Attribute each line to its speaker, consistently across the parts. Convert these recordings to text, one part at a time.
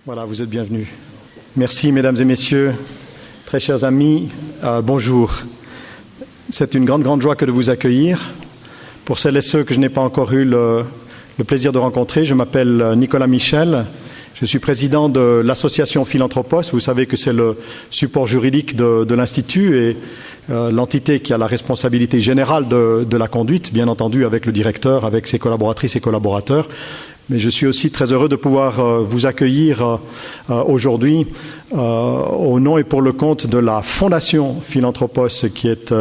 Speaker 1: Voilà, vous êtes bienvenus. Merci, mesdames et messieurs, très chers amis, bonjour. C'est une grande joie que de vous accueillir. Pour celles et ceux que je n'ai pas encore eu le plaisir de rencontrer, je m'appelle Nicolas Michel. Je suis président de l'association Philanthropos. Vous savez que c'est le support juridique de l'Institut et l'entité qui a la responsabilité générale de la conduite, bien entendu avec le directeur, avec ses collaboratrices et collaborateurs. Mais je suis aussi très heureux de pouvoir vous accueillir aujourd'hui au nom et pour le compte de la Fondation Philanthropos qui est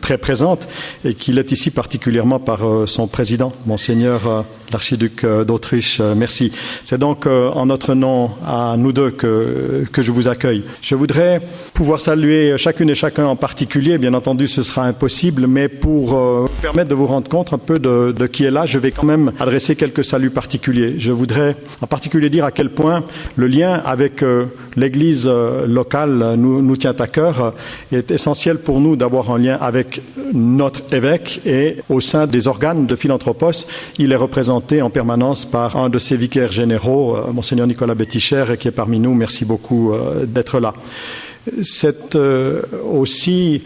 Speaker 1: très présente et qui l'est ici particulièrement par son président, Monseigneur l'archiduc d'Autriche. Merci. C'est donc en notre nom à nous deux que je vous accueille. Je voudrais pouvoir saluer chacune et chacun en particulier. Bien entendu, ce sera impossible, mais pour permettre de vous rendre compte un peu de qui est là, je vais quand même adresser quelques saluts particuliers. Je voudrais en particulier dire à quel point le lien avec l'Église locale nous tient à cœur. Il est essentiel pour nous d'avoir un lien avec notre évêque et au sein des organes de Philanthropos, il est représenté en permanence par un de ses vicaires généraux, Monseigneur Nicolas Betticher, qui est parmi nous. Merci beaucoup d'être là. C'est aussi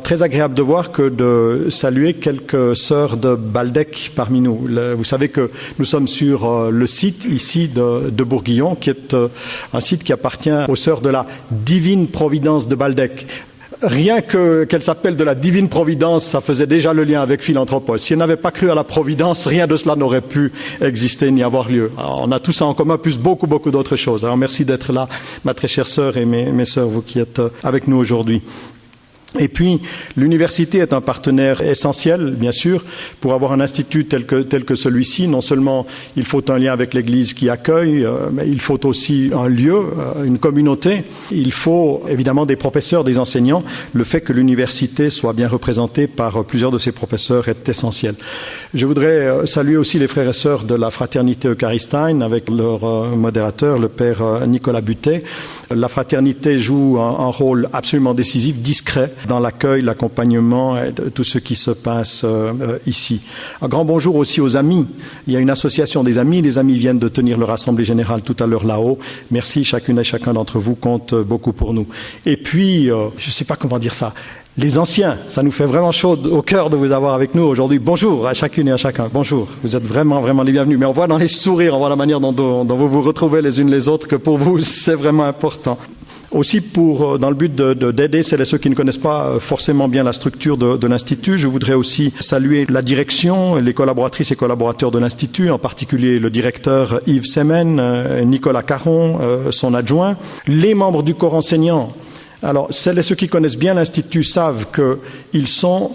Speaker 1: très agréable de voir que de saluer quelques sœurs de Baldec parmi nous. Vous savez que nous sommes sur le site ici de Bourguillon, qui est un site qui appartient aux sœurs de la Divine Providence de Baldec. Rien qu'elle s'appelle de la Divine Providence, ça faisait déjà le lien avec Philanthropos. Si elle n'avait pas cru à la Providence, rien de cela n'aurait pu exister ni avoir lieu. Alors, on a tout ça en commun, plus beaucoup d'autres choses. Alors merci d'être là, ma très chère sœur et mes sœurs, vous qui êtes avec nous aujourd'hui. Et puis, l'université est un partenaire essentiel, bien sûr, pour avoir un institut tel que celui-ci. Non seulement il faut un lien avec l'Église qui accueille, mais il faut aussi un lieu, une communauté. Il faut évidemment des professeurs, des enseignants. Le fait que l'université soit bien représentée par plusieurs de ses professeurs est essentiel. Je voudrais saluer aussi les frères et sœurs de la fraternité Eucharistin avec leur modérateur, le père Nicolas Butet. La fraternité joue un rôle absolument décisif, discret, dans l'accueil, l'accompagnement et tout ce qui se passe ici. Un grand bonjour aussi aux amis. Il y a une association des amis. Les amis viennent de tenir leur assemblée générale tout à l'heure là-haut. Merci, chacune et chacun d'entre vous compte beaucoup pour nous. Et puis, je ne sais pas comment dire ça, les anciens, ça nous fait vraiment chaud au cœur de vous avoir avec nous aujourd'hui. Bonjour à chacune et à chacun. Bonjour. Vous êtes vraiment les bienvenus. Mais on voit dans les sourires, on voit la manière dont vous vous retrouvez les unes les autres que pour vous, c'est vraiment important. Aussi dans le but d'aider celles et ceux qui ne connaissent pas forcément bien la structure de l'Institut, je voudrais aussi saluer la direction, les collaboratrices et collaborateurs de l'Institut, en particulier le directeur Yves Semen, Nicolas Caron, son adjoint, les membres du corps enseignant. Alors, celles et ceux qui connaissent bien l'Institut savent qu'ils sont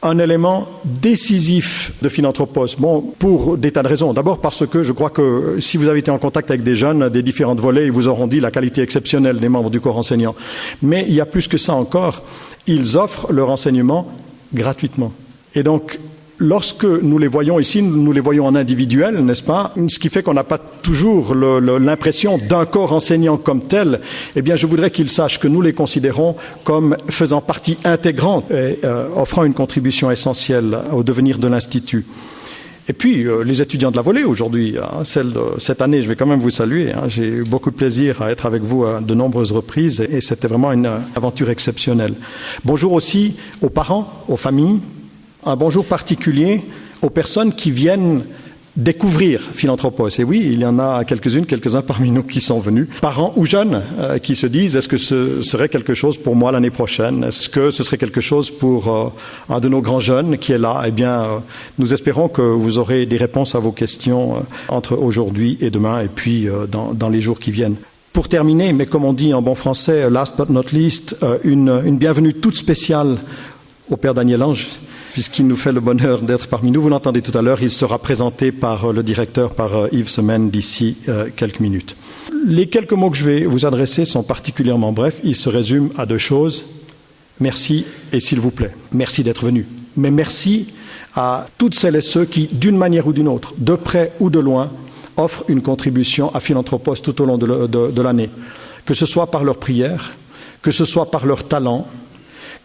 Speaker 1: un élément décisif de Philanthropos. Bon, pour des tas de raisons. D'abord parce que je crois que si vous avez été en contact avec des jeunes des différentes volets, ils vous auront dit la qualité exceptionnelle des membres du corps enseignant. Mais il y a plus que ça encore. Ils offrent leur enseignement gratuitement. Et donc, lorsque nous les voyons ici, nous les voyons en individuel, n'est-ce pas? Ce qui fait qu'on n'a pas toujours l'impression d'un corps enseignant comme tel. Eh bien, je voudrais qu'ils sachent que nous les considérons comme faisant partie intégrante et offrant une contribution essentielle au devenir de l'Institut. Et puis, les étudiants de la volée aujourd'hui, cette année, je vais quand même vous saluer. J'ai eu beaucoup de plaisir à être avec vous à de nombreuses reprises et c'était vraiment une aventure exceptionnelle. Bonjour aussi aux parents, aux familles. Un bonjour particulier aux personnes qui viennent découvrir Philanthropos. Et oui, il y en a quelques-uns parmi nous qui sont venus, parents ou jeunes, qui se disent, est-ce que ce serait quelque chose pour moi l'année prochaine? Est-ce que ce serait quelque chose pour un de nos grands jeunes qui est là? Eh bien, nous espérons que vous aurez des réponses à vos questions entre aujourd'hui et demain, et puis dans les jours qui viennent. Pour terminer, mais comme on dit en bon français, last but not least, une bienvenue toute spéciale au Père Daniel Ange, puisqu'il nous fait le bonheur d'être parmi nous. Vous l'entendez tout à l'heure, il sera présenté par le directeur, par Yves Semen, d'ici quelques minutes. Les quelques mots que je vais vous adresser sont particulièrement brefs. Ils se résument à deux choses. Merci et s'il vous plaît. Merci d'être venu. Mais merci à toutes celles et ceux qui, d'une manière ou d'une autre, de près ou de loin, offrent une contribution à Philanthropos tout au long de l'année. Que ce soit par leur prière, que ce soit par leur talent,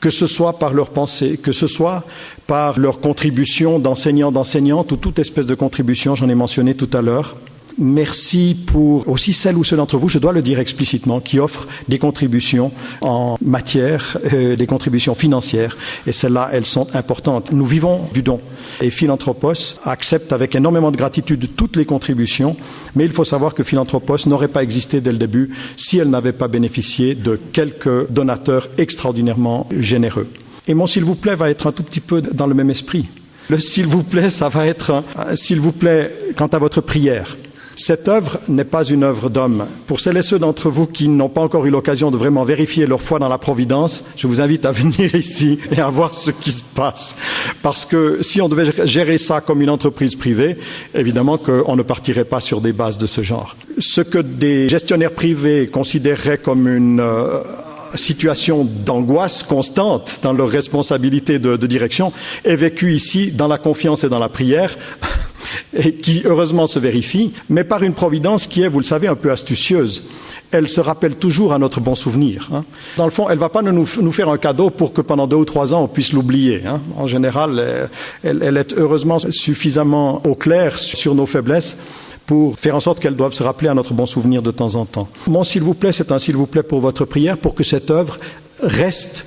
Speaker 1: que ce soit par leur pensée, que ce soit par leur contribution d'enseignants, d'enseignantes ou toute espèce de contribution, j'en ai mentionné tout à l'heure. Merci pour aussi celles ou ceux d'entre vous, je dois le dire explicitement, qui offrent des contributions en matière, des contributions financières. Et celles-là, elles sont importantes. Nous vivons du don. Et Philanthropos accepte avec énormément de gratitude toutes les contributions. Mais il faut savoir que Philanthropos n'aurait pas existé dès le début si elle n'avait pas bénéficié de quelques donateurs extraordinairement généreux. Et mon s'il vous plaît va être un tout petit peu dans le même esprit. Le s'il vous plaît, ça va être s'il vous plaît quant à votre prière. Cette œuvre n'est pas une œuvre d'homme. Pour celles et ceux d'entre vous qui n'ont pas encore eu l'occasion de vraiment vérifier leur foi dans la providence, je vous invite à venir ici et à voir ce qui se passe. Parce que si on devait gérer ça comme une entreprise privée, évidemment qu'on ne partirait pas sur des bases de ce genre. Ce que des gestionnaires privés considéreraient comme une situation d'angoisse constante dans leur responsabilité de direction est vécue ici dans la confiance et dans la prière et qui heureusement se vérifie, mais par une providence qui est, vous le savez, un peu astucieuse. Elle se rappelle toujours à notre bon souvenir. Dans le fond, elle ne va pas nous faire un cadeau pour que pendant 2 ou 3 ans on puisse l'oublier. En général, elle est heureusement suffisamment au clair sur nos faiblesses pour faire en sorte qu'elles doivent se rappeler à notre bon souvenir de temps en temps. Mon s'il vous plaît, c'est un s'il vous plaît pour votre prière, pour que cette œuvre reste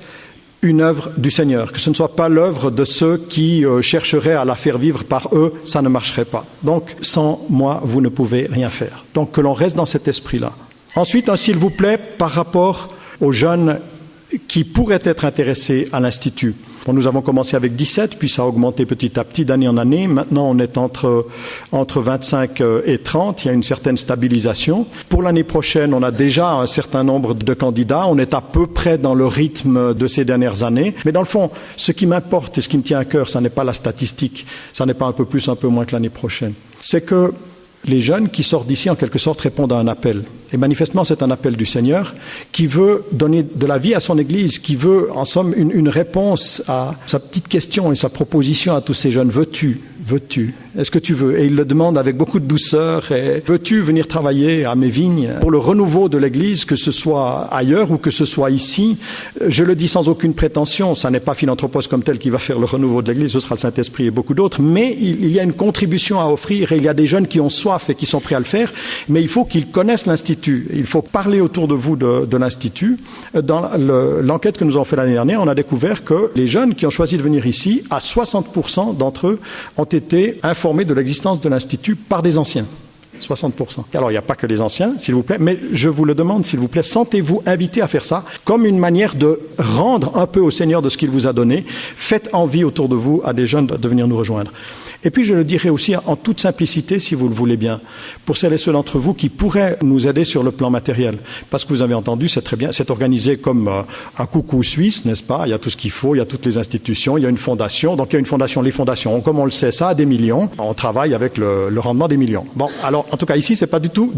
Speaker 1: une œuvre du Seigneur, que ce ne soit pas l'œuvre de ceux qui chercheraient à la faire vivre par eux, ça ne marcherait pas. Donc, sans moi, vous ne pouvez rien faire. Donc, que l'on reste dans cet esprit-là. Ensuite, un s'il vous plaît par rapport aux jeunes qui pourraient être intéressés à l'Institut. Bon, nous avons commencé avec 17, puis ça a augmenté petit à petit d'année en année. Maintenant, on est entre 25 et 30. Il y a une certaine stabilisation. Pour l'année prochaine, on a déjà un certain nombre de candidats. On est à peu près dans le rythme de ces dernières années. Mais dans le fond, ce qui m'importe et ce qui me tient à cœur, ça n'est pas la statistique. Ça n'est pas un peu plus, un peu moins que l'année prochaine. C'est que les jeunes qui sortent d'ici, en quelque sorte, répondent à un appel. Et manifestement, c'est un appel du Seigneur qui veut donner de la vie à son Église, qui veut, en somme, une réponse à sa petite question et sa proposition à tous ces jeunes. Veux-tu ? Est-ce que tu veux ? Et il le demande avec beaucoup de douceur. Et veux-tu venir travailler à mes vignes pour le renouveau de l'Église, que ce soit ailleurs ou que ce soit ici ? Je le dis sans aucune prétention. Ça n'est pas Philanthropos comme tel qui va faire le renouveau de l'Église. Ce sera le Saint-Esprit et beaucoup d'autres. Mais il y a une contribution à offrir et il y a des jeunes qui ont soif et qui sont prêts à le faire. Mais il faut qu'ils connaissent l'Institut. Il faut parler autour de vous de l'Institut. Dans l'enquête que nous avons fait l'année dernière, on a découvert que les jeunes qui ont choisi de venir ici, à 60% d'entre eux ont été informés de l'existence de l'Institut par des anciens. 60%. Alors, il n'y a pas que les anciens, s'il vous plaît, mais je vous le demande, s'il vous plaît, sentez-vous invité à faire ça comme une manière de rendre un peu au Seigneur de ce qu'il vous a donné. Faites envie autour de vous à des jeunes de venir nous rejoindre. Et puis, je le dirai aussi en toute simplicité, si vous le voulez bien, pour celles et ceux d'entre vous qui pourraient nous aider sur le plan matériel. Parce que vous avez entendu, c'est très bien, c'est organisé comme un coucou suisse, n'est-ce pas ? Il y a tout ce qu'il faut, il y a toutes les institutions, il y a une fondation. Donc, il y a une fondation, les fondations, comme on le sait, ça a des millions. On travaille avec le rendement des millions. Bon, alors, en tout cas, ici, c'est pas du tout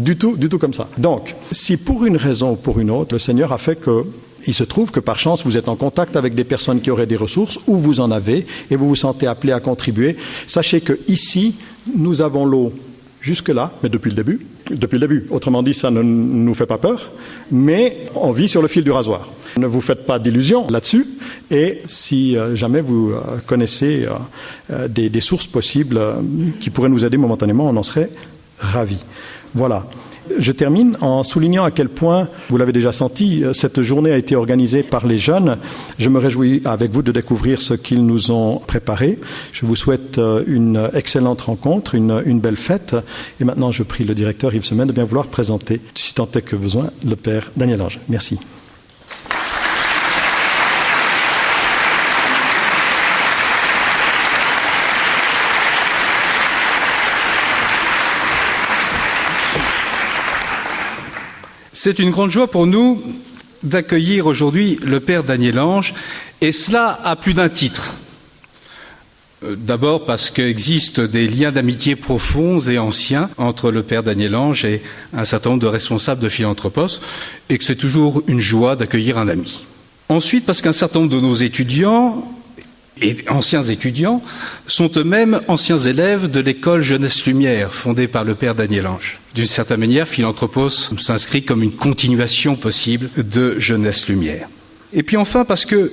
Speaker 1: comme ça. Donc, si pour une raison ou pour une autre, le Seigneur a fait que il se trouve que par chance, vous êtes en contact avec des personnes qui auraient des ressources, ou vous en avez, et vous vous sentez appelé à contribuer. Sachez que ici, nous avons l'eau jusque-là, mais depuis le début. Depuis le début. Autrement dit, ça ne nous fait pas peur, mais on vit sur le fil du rasoir. Ne vous faites pas d'illusions là-dessus, et si jamais vous connaissez des sources possibles qui pourraient nous aider momentanément, on en serait ravis. Voilà. Je termine en soulignant à quel point, vous l'avez déjà senti, cette journée a été organisée par les jeunes. Je me réjouis avec vous de découvrir ce qu'ils nous ont préparé. Je vous souhaite une excellente rencontre, une belle fête. Et maintenant, je prie le directeur Yves Semaine de bien vouloir présenter, si tant est que besoin, le Père Daniel Ange. Merci.
Speaker 2: C'est une grande joie pour nous d'accueillir aujourd'hui le Père Daniel Ange, et cela à plus d'un titre. D'abord parce qu'existent des liens d'amitié profonds et anciens entre le Père Daniel Ange et un certain nombre de responsables de Philanthropos, et que c'est toujours une joie d'accueillir un ami. Ensuite parce qu'un certain nombre de nos étudiants et anciens étudiants sont eux-mêmes anciens élèves de l'école Jeunesse Lumière, fondée par le Père Daniel Ange. D'une certaine manière, Philanthropos s'inscrit comme une continuation possible de Jeunesse Lumière. Et puis enfin, parce que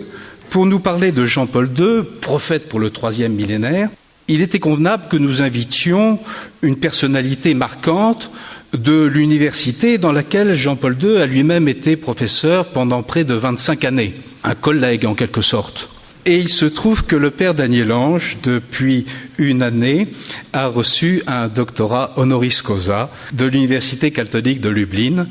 Speaker 2: pour nous parler de Jean-Paul II, prophète pour le 3e millénaire, il était convenable que nous invitions une personnalité marquante de l'université dans laquelle Jean-Paul II a lui-même été professeur pendant près de 25 années, un collègue en quelque sorte. Et il se trouve que le père Daniel Lange, depuis une année, a reçu un doctorat honoris causa de l'Université catholique de Lublin.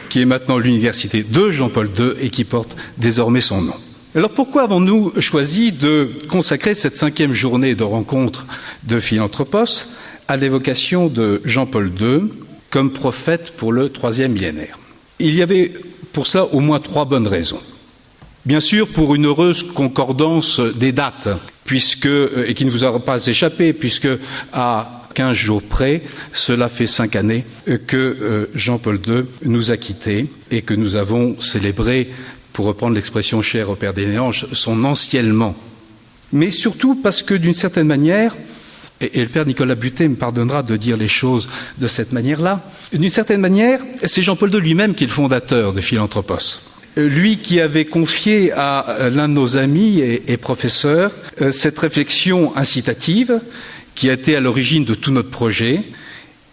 Speaker 2: Qui est maintenant l'université de Jean-Paul II et qui porte désormais son nom. Alors pourquoi avons-nous choisi de consacrer cette 5e journée de rencontre de Philanthropos à l'évocation de Jean-Paul II comme prophète pour le 3e millénaire? Il y avait pour cela au moins 3 bonnes raisons. Bien sûr, pour une heureuse concordance des dates, et qui ne vous aura pas échappé, puisque à 15 jours près, cela fait 5 années que Jean-Paul II nous a quittés et que nous avons célébré, pour reprendre l'expression chère au père Daniel Lange, son anciennement. Mais surtout parce que d'une certaine manière, et le père Nicolas Butet me pardonnera de dire les choses de cette manière-là, d'une certaine manière, c'est Jean-Paul II lui-même qui est le fondateur de Philanthropos. Lui qui avait confié à l'un de nos amis et professeurs cette réflexion incitative qui a été à l'origine de tout notre projet.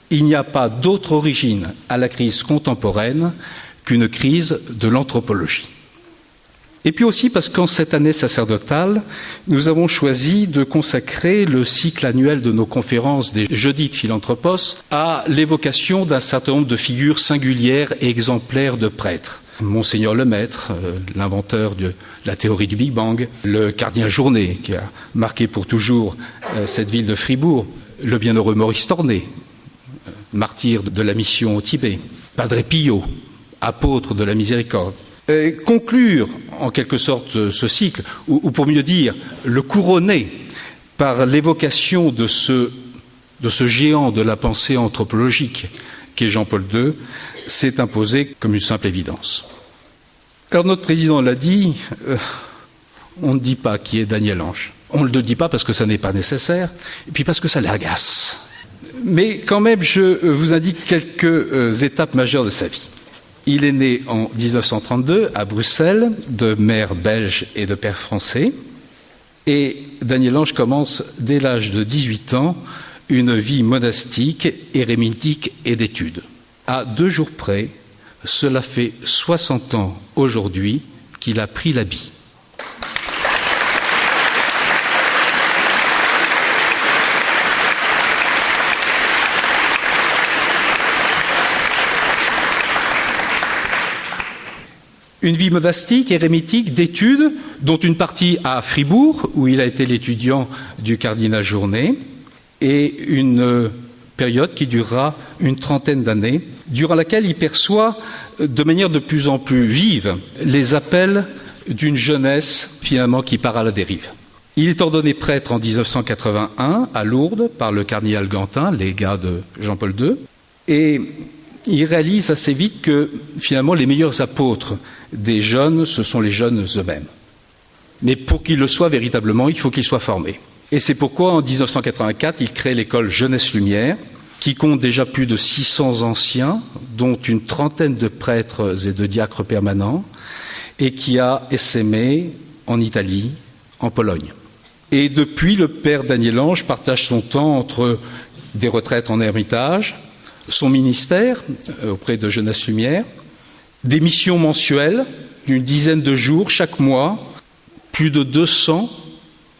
Speaker 2: Il n'y a pas d'autre origine à la crise contemporaine qu'une crise de l'anthropologie. Et puis aussi parce qu'en cette année sacerdotale, nous avons choisi de consacrer le cycle annuel de nos conférences des Jeudis de Philanthropos à l'évocation d'un certain nombre de figures singulières et exemplaires de prêtres. Monseigneur Lemaître, l'inventeur de la théorie du Big Bang, le cardinal Journet, qui a marqué pour toujours cette ville de Fribourg, le bienheureux Maurice Tornet, martyr de la mission au Tibet, Padre Pio, apôtre de la miséricorde. Conclure en quelque sorte ce cycle, ou pour mieux dire, le couronner par l'évocation de ce géant de la pensée anthropologique qu'est Jean-Paul II, s'est imposé comme une simple évidence. Alors notre président l'a dit, on ne dit pas qui est Daniel Lange. On ne le dit pas parce que ça n'est pas nécessaire, et puis parce que ça l'agace. Mais quand même, je vous indique quelques étapes majeures de sa vie. Il est né en 1932 à Bruxelles, de mère belge et de père français. Et Daniel Lange commence dès l'âge de 18 ans une vie monastique, érémitique et d'études. À 2 jours près, cela fait 60 ans aujourd'hui qu'il a pris l'habit. Une vie monastique, érémitique, d'études, dont une partie à Fribourg, où il a été l'étudiant du cardinal Journet, et une période qui durera une 30aine d'années, durant laquelle il perçoit de manière de plus en plus vive les appels d'une jeunesse finalement qui part à la dérive. Il est ordonné prêtre en 1981 à Lourdes par le cardinal Gantin, légat de Jean-Paul II, et il réalise assez vite que finalement les meilleurs apôtres des jeunes, ce sont les jeunes eux-mêmes. Mais pour qu'ils le soient véritablement, il faut qu'ils soient formés. Et c'est pourquoi en 1984, il crée l'école Jeunesse Lumière, qui compte déjà plus de 600 anciens, dont une 30aine de prêtres et de diacres permanents, et qui a essaimé en Italie, en Pologne. Et depuis, le père Daniel Lange partage son temps entre des retraites en ermitage, son ministère auprès de Jeunesse Lumière, des missions mensuelles d'une dizaine de jours chaque mois, plus de 200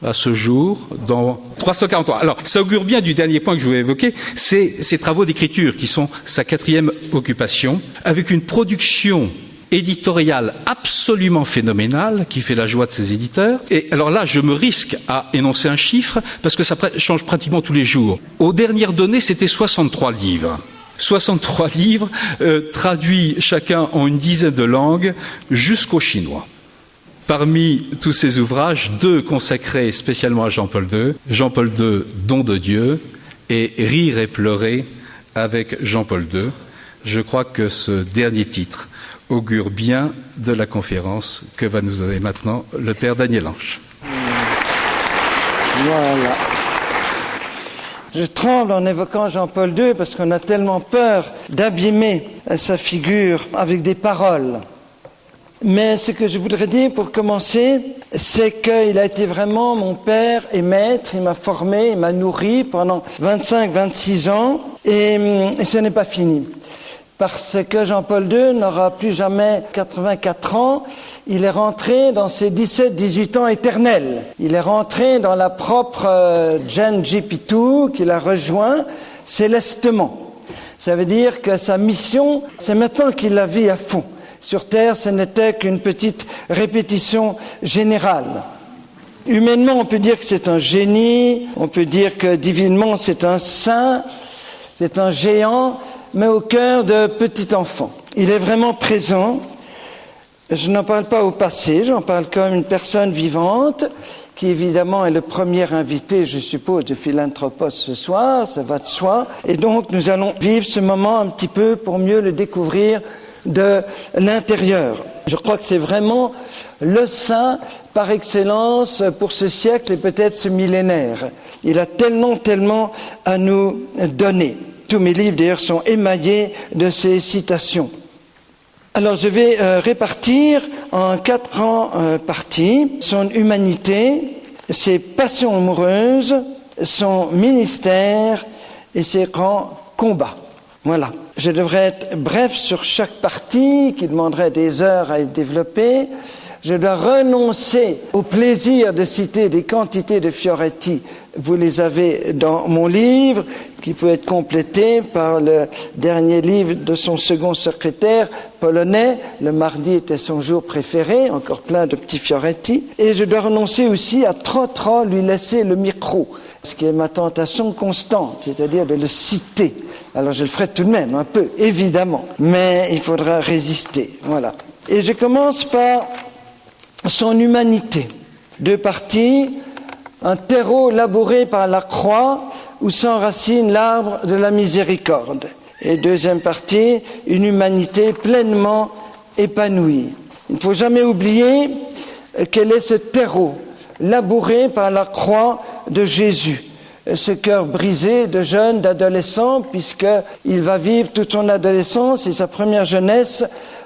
Speaker 2: à ce jour, dans 343. Alors, ça augure bien du dernier point que je voulais évoquer, c'est ces travaux d'écriture qui sont sa 4e occupation, avec une production éditoriale absolument phénoménale qui fait la joie de ses éditeurs. Et alors là, je me risque à énoncer un chiffre parce que ça change pratiquement tous les jours. Aux dernières données, c'était 63 livres. 63 livres traduits chacun en une dizaine de langues jusqu'au chinois. Parmi tous ces ouvrages, 2 consacrés spécialement à Jean-Paul II, Jean-Paul II, Don de Dieu, et Rire et pleurer avec Jean-Paul II. Je crois que ce dernier titre augure bien de la conférence que va nous donner maintenant le père Daniel Lange.
Speaker 3: Voilà. Je tremble en évoquant Jean-Paul II parce qu'on a tellement peur d'abîmer sa figure avec des paroles. Mais ce que je voudrais dire pour commencer, c'est qu'il a été vraiment mon père et maître. Il m'a formé, il m'a nourri pendant 25-26 ans et ce n'est pas fini. Parce que Jean-Paul II n'aura plus jamais 84 ans, il est rentré dans ses 17-18 ans éternels. Il est rentré dans la propre Gen GP2 qu'il a rejoint célestement. Ça veut dire que sa mission, c'est maintenant qu'il la vit à fond. Sur Terre, ce n'était qu'une petite répétition générale. Humainement, on peut dire que c'est un génie, on peut dire que divinement, c'est un saint, c'est un géant, mais au cœur de petit enfant. Il est vraiment présent. Je n'en parle pas au passé, j'en parle comme une personne vivante, qui évidemment est le premier invité, je suppose, de Philanthropos ce soir, ça va de soi. Et donc, nous allons vivre ce moment un petit peu pour mieux le découvrir de l'intérieur. Je crois que c'est vraiment le saint par excellence pour ce siècle et peut-être ce millénaire. Il a tellement à nous donner. Tous mes livres, d'ailleurs, sont émaillés de ces citations. Alors, je vais répartir en 4 grandes parties son humanité, ses passions amoureuses, son ministère et ses grands combats. Voilà. Je devrais être bref sur chaque partie qui demanderait des heures à être développée. Je dois renoncer au plaisir de citer des quantités de Fioretti. Vous les avez dans mon livre, qui peut être complété par le dernier livre de son second secrétaire polonais. Le mardi était son jour préféré, encore plein de petits Fioretti. Et je dois renoncer aussi à trop lui laisser le micro, ce qui est ma tentation constante, c'est-à-dire de le citer. Alors je le ferai tout de même, un peu, évidemment, mais il faudra résister. Voilà. Et je commence par son humanité. 2 parties, un terreau labouré par la croix où s'enracine l'arbre de la miséricorde. Et 2e partie, une humanité pleinement épanouie. Il ne faut jamais oublier quel est ce terreau labouré par la croix de Jésus. Ce cœur brisé de jeune, d'adolescent, puisqu'il va vivre toute son adolescence et sa première jeunesse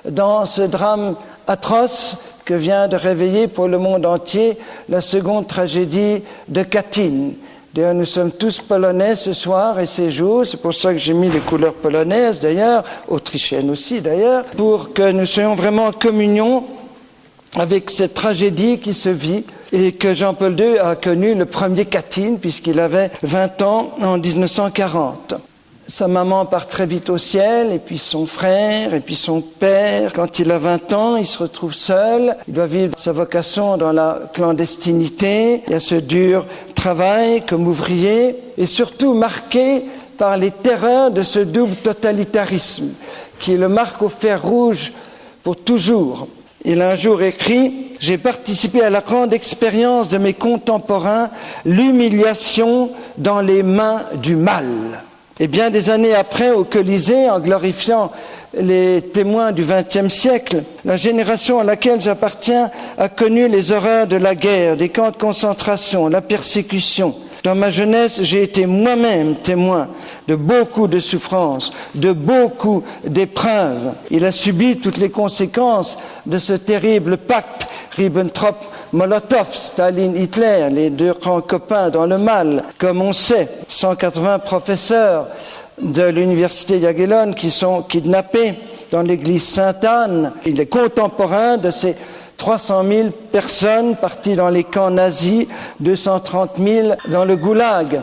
Speaker 3: dans ce drame atroce que vient de réveiller pour le monde entier la seconde tragédie de Katyn. D'ailleurs, nous sommes tous polonais ce soir et ces jours, c'est pour ça que j'ai mis les couleurs polonaises d'ailleurs, autrichiennes aussi d'ailleurs, pour que nous soyons vraiment en communion avec cette tragédie qui se vit et que Jean-Paul II a connu le premier Katyn puisqu'il avait 20 ans en 1940. Sa maman part très vite au ciel, et puis son frère, et puis son père. Quand il a 20 ans, il se retrouve seul. Il doit vivre sa vocation dans la clandestinité. Il y a ce dur travail comme ouvrier, et surtout marqué par les terreurs de ce double totalitarisme, qui le marque au fer rouge pour toujours. Il a un jour écrit « J'ai participé à la grande expérience de mes contemporains, l'humiliation dans les mains du mal ». Et bien des années après, au Colisée, en glorifiant les témoins du XXe siècle, la génération à laquelle j'appartiens a connu les horreurs de la guerre, des camps de concentration, la persécution. Dans ma jeunesse, j'ai été moi-même témoin de beaucoup de souffrances, de beaucoup d'épreuves. Il a subi toutes les conséquences de ce terrible pacte Ribbentrop-Molotov, Staline-Hitler, les 2 grands copains dans le mal. Comme on sait, 180 professeurs de l'université Jagellonne qui sont kidnappés dans l'église Sainte-Anne. Il est contemporain de ces 300 000 personnes parties dans les camps nazis, 230 000 dans le goulag.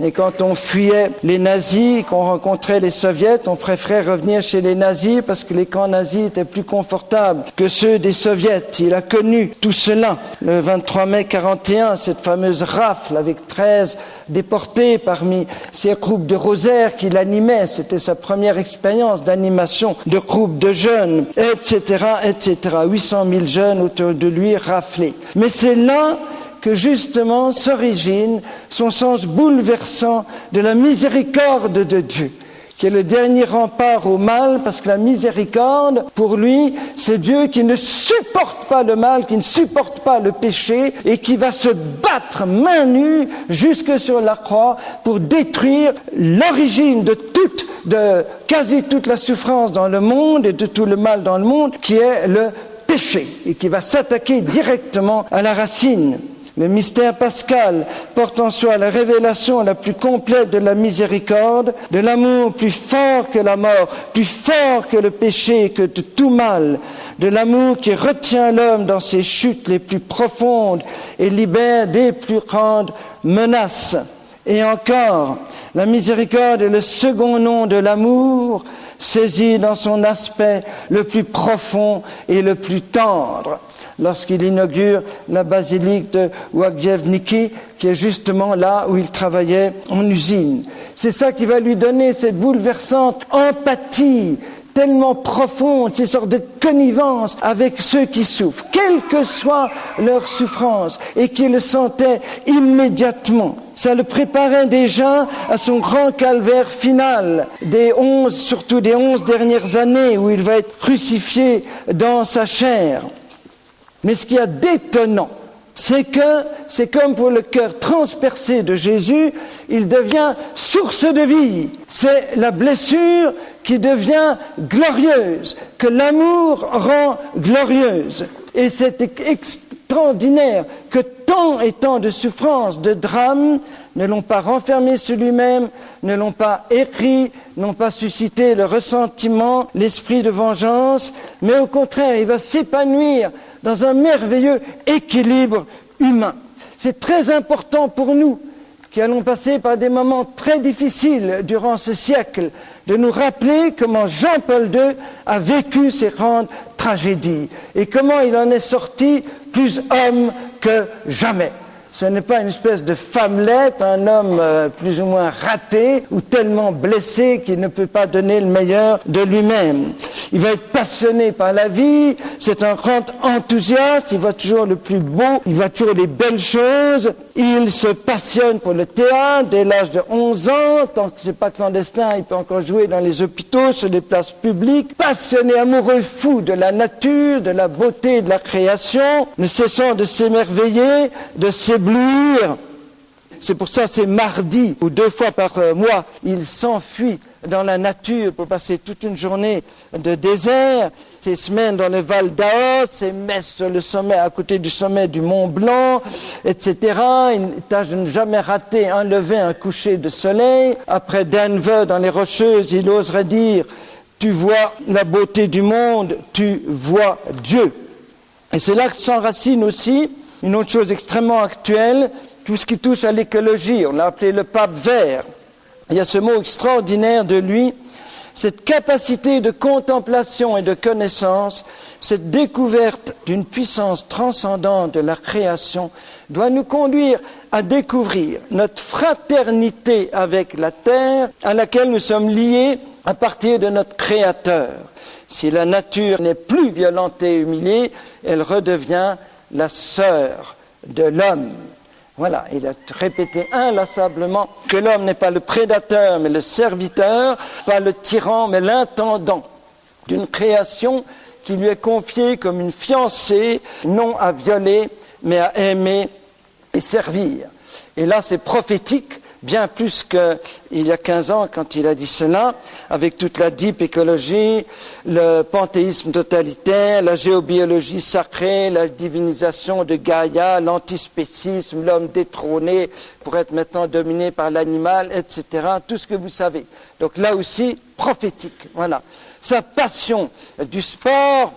Speaker 3: Et quand on fuyait les nazis, qu'on rencontrait les soviets, on préférait revenir chez les nazis parce que les camps nazis étaient plus confortables que ceux des soviets. Il a connu tout cela. Le 23 mai 41, cette fameuse rafle avec 13 déportés parmi ces groupes de rosaires qu'il animait. C'était sa première expérience d'animation de groupes de jeunes, etc., etc. 800 000 jeunes autour de lui raflés. Mais c'est là que justement s'origine son sens bouleversant de la miséricorde de Dieu, qui est le dernier rempart au mal, parce que la miséricorde, pour lui, c'est Dieu qui ne supporte pas le mal, qui ne supporte pas le péché, et qui va se battre main nue jusque sur la croix pour détruire l'origine de quasi toute la souffrance dans le monde et de tout le mal dans le monde, qui est le péché, et qui va s'attaquer directement à la racine. Le mystère pascal porte en soi la révélation la plus complète de la miséricorde, de l'amour plus fort que la mort, plus fort que le péché, que de tout mal, de l'amour qui retient l'homme dans ses chutes les plus profondes et libère des plus grandes menaces. Et encore, la miséricorde est le second nom de l'amour, saisi dans son aspect le plus profond et le plus tendre. Lorsqu'il inaugure la basilique de Łagiewniki, qui est justement là où il travaillait en usine. C'est ça qui va lui donner cette bouleversante empathie tellement profonde, ces sortes de connivence avec ceux qui souffrent, quelle que soit leur souffrance, et qui le sentaient immédiatement. Ça le préparait déjà à son grand calvaire final, surtout des 11 dernières années où il va être crucifié dans sa chair. Mais ce qu'il y a d'étonnant, c'est que c'est comme pour le cœur transpercé de Jésus, il devient source de vie. C'est la blessure qui devient glorieuse, que l'amour rend glorieuse. Et c'est extraordinaire que tant et tant de souffrances, de drames, ne l'ont pas renfermé sur lui-même, ne l'ont pas écrit, n'ont pas suscité le ressentiment, l'esprit de vengeance, mais au contraire, il va s'épanouir dans un merveilleux équilibre humain. C'est très important pour nous, qui allons passer par des moments très difficiles durant ce siècle, de nous rappeler comment Jean-Paul II a vécu ces grandes tragédies et comment il en est sorti plus homme que jamais. Ce n'est pas une espèce de femmelette, un homme plus ou moins raté ou tellement blessé qu'il ne peut pas donner le meilleur de lui-même. Il va être passionné par la vie, c'est un grand enthousiaste, il voit toujours le plus beau, il voit toujours les belles choses. Il se passionne pour le théâtre dès l'âge de 11 ans, tant que c'est pas clandestin, il peut encore jouer dans les hôpitaux, sur les places publiques. Passionné, amoureux, fou de la nature, de la beauté, de la création, ne cessant de s'émerveiller, de s'éblouir. C'est pour ça, c'est mardi ou 2 fois par mois, il s'enfuit dans la nature pour passer toute une journée de désert, ces semaines dans le Val d'Aoste, ces messes sur le sommet, à côté du sommet du Mont Blanc, etc. Il tâche de ne jamais rater un lever, un coucher de soleil. Après Denver, dans les Rocheuses, il oserait dire « Tu vois la beauté du monde, tu vois Dieu ». Et c'est là que s'enracine aussi une autre chose extrêmement actuelle, tout ce qui touche à l'écologie. On l'a appelé le pape vert. Il y a ce mot extraordinaire de lui, cette capacité de contemplation et de connaissance, cette découverte d'une puissance transcendante de la création doit nous conduire à découvrir notre fraternité avec la terre à laquelle nous sommes liés à partir de notre Créateur. Si la nature n'est plus violente et humiliée, elle redevient la sœur de l'homme. Voilà, il a répété inlassablement que l'homme n'est pas le prédateur, mais le serviteur, pas le tyran, mais l'intendant d'une création qui lui est confiée comme une fiancée, non à violer, mais à aimer et servir. Et là, c'est prophétique, bien plus qu'il y a 15 ans quand il a dit cela, avec toute la deep écologie, le panthéisme totalitaire, la géobiologie sacrée, la divinisation de Gaïa, l'antispécisme, l'homme détrôné pour être maintenant dominé par l'animal, etc. Tout ce que vous savez. Donc là aussi, prophétique. Voilà. Sa passion du sport,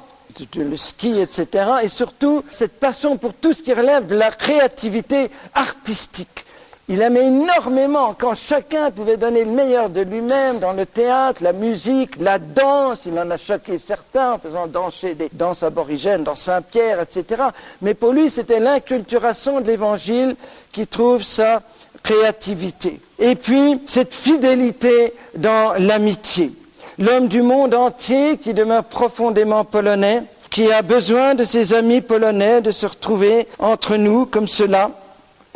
Speaker 3: le ski, etc. Et surtout, cette passion pour tout ce qui relève de la créativité artistique. Il aimait énormément quand chacun pouvait donner le meilleur de lui-même dans le théâtre, la musique, la danse. Il en a choqué certains en faisant danser des danses aborigènes dans Saint-Pierre, etc. Mais pour lui, c'était l'inculturation de l'Évangile qui trouve sa créativité. Et puis, cette fidélité dans l'amitié. L'homme du monde entier qui demeure profondément polonais, qui a besoin de ses amis polonais, de se retrouver entre nous comme cela.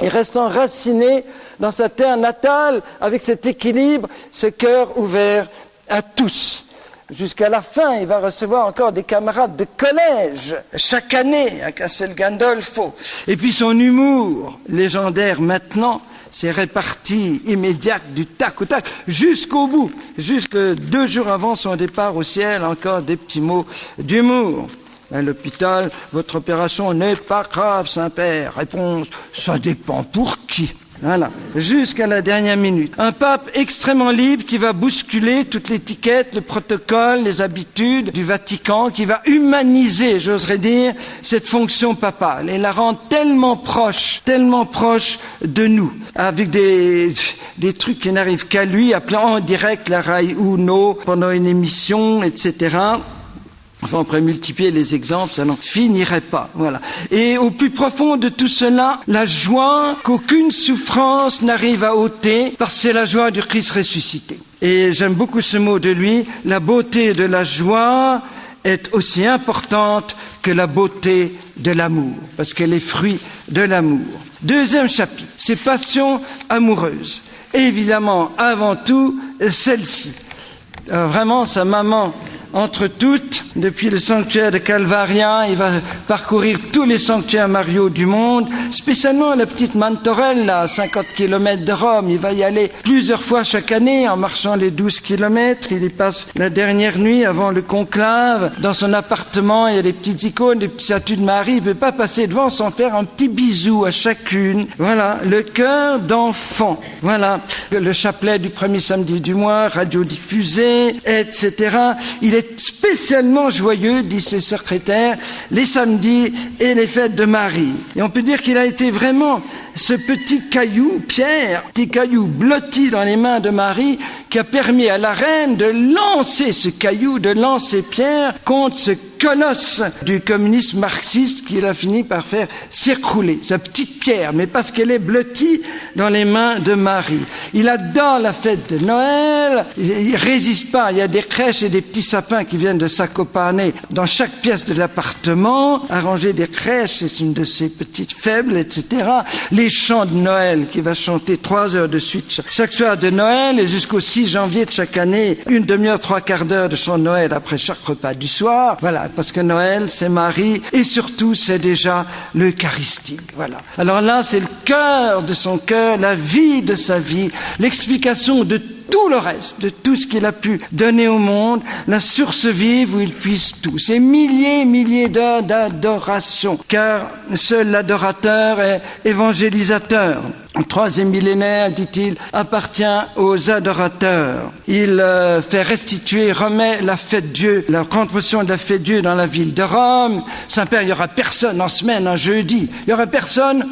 Speaker 3: Et restant raciné dans sa terre natale, avec cet équilibre, ce cœur ouvert à tous. Jusqu'à la fin, il va recevoir encore des camarades de collège, chaque année, à Castel Gandolfo. Et puis son humour, légendaire maintenant, s'est réparti immédiat du tac au tac, jusqu'au bout. Jusque 2 jours avant son départ au ciel, encore des petits mots d'humour. À l'hôpital, votre opération n'est pas grave, Saint-Père. Réponse, ça dépend pour qui. Voilà, jusqu'à la dernière minute. Un pape extrêmement libre qui va bousculer toute l'étiquette, le protocole, les habitudes du Vatican, qui va humaniser, j'oserais dire, cette fonction papale et la rendre tellement proche de nous, avec des trucs qui n'arrivent qu'à lui, appelant en direct la Rai Uno pendant une émission, etc. Enfin, on pourrait multiplier les exemples, ça n'en finirait pas. Voilà. Et au plus profond de tout cela, la joie qu'aucune souffrance n'arrive à ôter, parce que c'est la joie du Christ ressuscité. Et j'aime beaucoup ce mot de lui, la beauté de la joie est aussi importante que la beauté de l'amour, parce qu'elle est fruit de l'amour. 2e chapitre, c'est passions amoureuses. Et évidemment, avant tout, celle-ci. Vraiment, sa maman, entre toutes, depuis le sanctuaire de Calvaria, il va parcourir tous les sanctuaires mariaux du monde, spécialement la petite Mantorelle, là, à 50 km de Rome. Il va y aller plusieurs fois chaque année en marchant les 12 km. Il y passe la dernière nuit avant le conclave. Dans son appartement, il y a des petites icônes, des petites statues de Marie. Il ne peut pas passer devant sans faire un petit bisou à chacune. Voilà, le cœur d'enfant. Voilà, le chapelet du premier samedi du mois, radiodiffusé, etc. Il est spécialement joyeux, dit ses secrétaires, les samedis et les fêtes de Marie. Et on peut dire qu'il a été vraiment ce petit caillou, Pierre, petit caillou blotti dans les mains de Marie, qui a permis à la reine de lancer ce caillou, de lancer Pierre contre ce colosse du communisme marxiste qu'il a fini par faire s'écrouler, sa petite pierre, mais parce qu'elle est blottie dans les mains de Marie. Il adore la fête de Noël, il résiste pas, il y a des crèches et des petits sapins qui viennent de Zakopane dans chaque pièce de l'appartement, arranger des crèches, c'est une de ses petites faibles, etc. Les chants de Noël qu'il va chanter 3 heures de suite chaque soir de Noël et jusqu'au 6 janvier de chaque année, 1 demi-heure, 3/4 d'heure de chant de Noël après chaque repas du soir. Voilà, parce que Noël, c'est Marie et surtout, c'est déjà l'Eucharistie. Voilà. Alors là, c'est le cœur de son cœur, la vie de sa vie, l'explication de tout le reste, de tout ce qu'il a pu donner au monde, la source vive où il puise tout. C'est milliers d'heures d'adoration, car seul l'adorateur est évangélisateur. Le 3e millénaire, dit-il, appartient aux adorateurs. Il fait restituer, remet la fête Dieu, la grande procession de la fête Dieu dans la ville de Rome. Saint-Père, il n'y aura personne en semaine, un jeudi. Il n'y aura personne.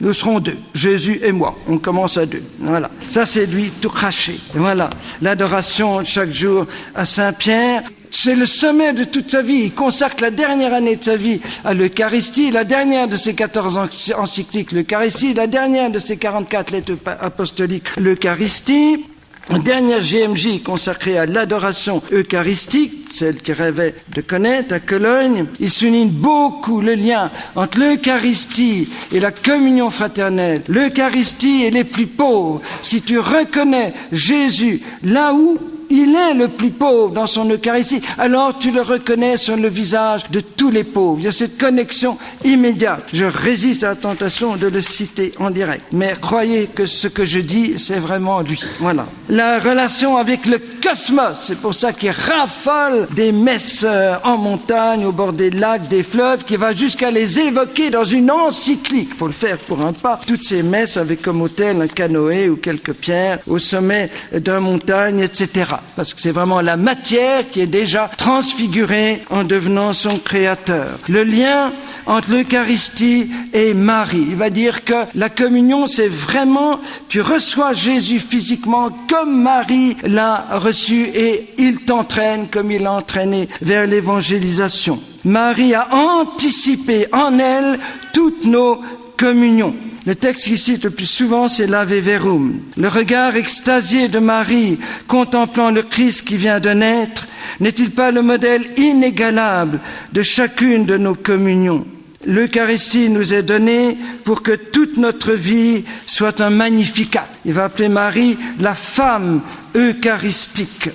Speaker 3: Nous serons 2, Jésus et moi. On commence à 2. Voilà. Ça, c'est lui tout craché. Voilà. L'adoration chaque jour à Saint-Pierre. C'est le sommet de toute sa vie. Il consacre la dernière année de sa vie à l'Eucharistie, la dernière de ses 14 encycliques, l'Eucharistie, la dernière de ses 44 lettres apostoliques, l'Eucharistie. Une dernière GMJ consacrée à l'adoration eucharistique, celle qu'il rêvait de connaître à Cologne. Il souligne beaucoup le lien entre l'Eucharistie et la communion fraternelle. L'Eucharistie et les plus pauvres. Si tu reconnais Jésus là où il est le plus pauvre dans son Eucharistie, alors tu le reconnais sur le visage de tous les pauvres. Il y a cette connexion immédiate. Je résiste à la tentation de le citer en direct. Mais croyez que ce que je dis, c'est vraiment lui. Voilà. La relation avec le cosmos, c'est pour ça qu'il raffole des messes en montagne, au bord des lacs, des fleuves, qui va jusqu'à les évoquer dans une encyclique. Il faut le faire pour un pape. Toutes ces messes avec comme autel un canoë ou quelques pierres au sommet d'une montagne, etc. Parce que c'est vraiment la matière qui est déjà transfigurée en devenant son créateur. Le lien entre l'Eucharistie et Marie. Il va dire que la communion, c'est vraiment, tu reçois Jésus physiquement comme Marie l'a reçu et il t'entraîne comme il l'a entraîné vers l'évangélisation. Marie a anticipé en elle toutes nos communions. Le texte qu'il cite le plus souvent, c'est l'Ave Verum. Le regard extasié de Marie, contemplant le Christ qui vient de naître, n'est-il pas le modèle inégalable de chacune de nos communions? L'Eucharistie nous est donnée pour que toute notre vie soit un magnificat. Il va appeler Marie la femme eucharistique.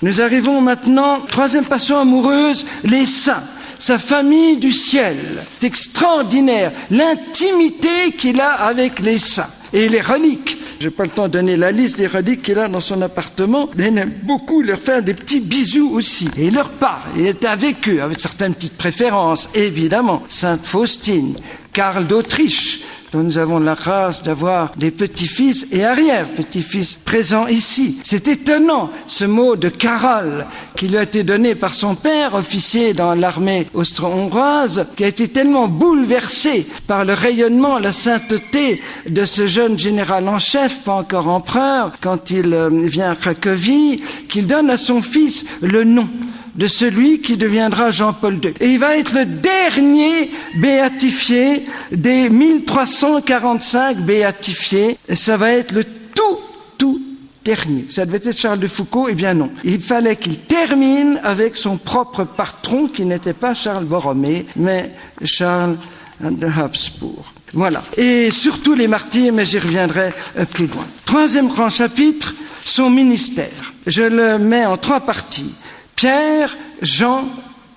Speaker 3: Nous arrivons maintenant, troisième passion amoureuse, les saints. Sa famille du ciel. C'est extraordinaire, l'intimité qu'il a avec les saints. Et les reliques. Je n'ai pas le temps de donner la liste des reliques qu'il a dans son appartement, mais il aime beaucoup leur faire des petits bisous aussi. Et il leur parle, il est avec eux, avec certaines petites préférences, évidemment. Sainte Faustine, Karl d'Autriche, dont nous avons la grâce d'avoir des petits-fils et arrière-petits-fils présents ici. C'est étonnant, ce mot de Karol, qui lui a été donné par son père, officier dans l'armée austro-hongroise, qui a été tellement bouleversé par le rayonnement, la sainteté de ce jeune général en chef, pas encore empereur, quand il vient à Cracovie, qu'il donne à son fils le nom de celui qui deviendra Jean-Paul II. Et il va être le dernier béatifié des 1345 béatifiés. Et ça va être le tout dernier. Ça devait être Charles de Foucauld, eh bien non. Il fallait qu'il termine avec son propre patron, qui n'était pas Charles Borromée, mais Charles de Habsbourg. Voilà. Et surtout les martyrs, mais j'y reviendrai plus loin. Troisième grand chapitre, son ministère. Je le mets en 3 parties. Pierre, Jean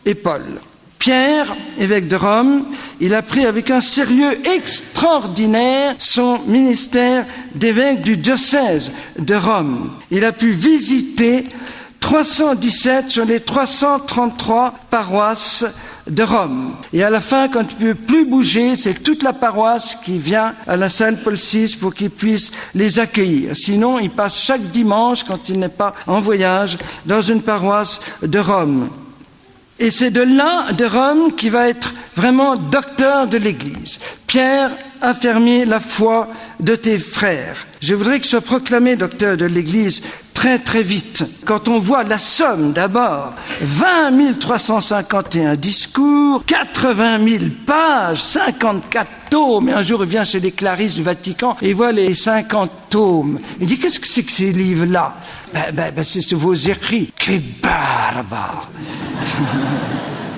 Speaker 3: et Paul. Pierre, évêque de Rome, il a pris avec un sérieux extraordinaire son ministère d'évêque du diocèse de Rome. Il a pu visiter 317 sur les 333 paroisses de Rome. Et à la fin, quand il ne peut plus bouger, c'est toute la paroisse qui vient à la salle Paul VI pour qu'il puisse les accueillir. Sinon, il passe chaque dimanche, quand il n'est pas en voyage, dans une paroisse de Rome. Et c'est de là, de Rome, qui va être vraiment docteur de l'Église. Pierre, affermis la foi de tes frères. Je voudrais que soit proclamé docteur de l'Église très très vite. Quand on voit la somme d'abord, 20 351 discours, 80 000 pages, 54 tomes, et un jour il vient chez les Clarisses du Vatican et il voit les 50 tomes. Il dit, qu'est-ce que c'est que ces livres-là? C'est vos écrits. Que barbare.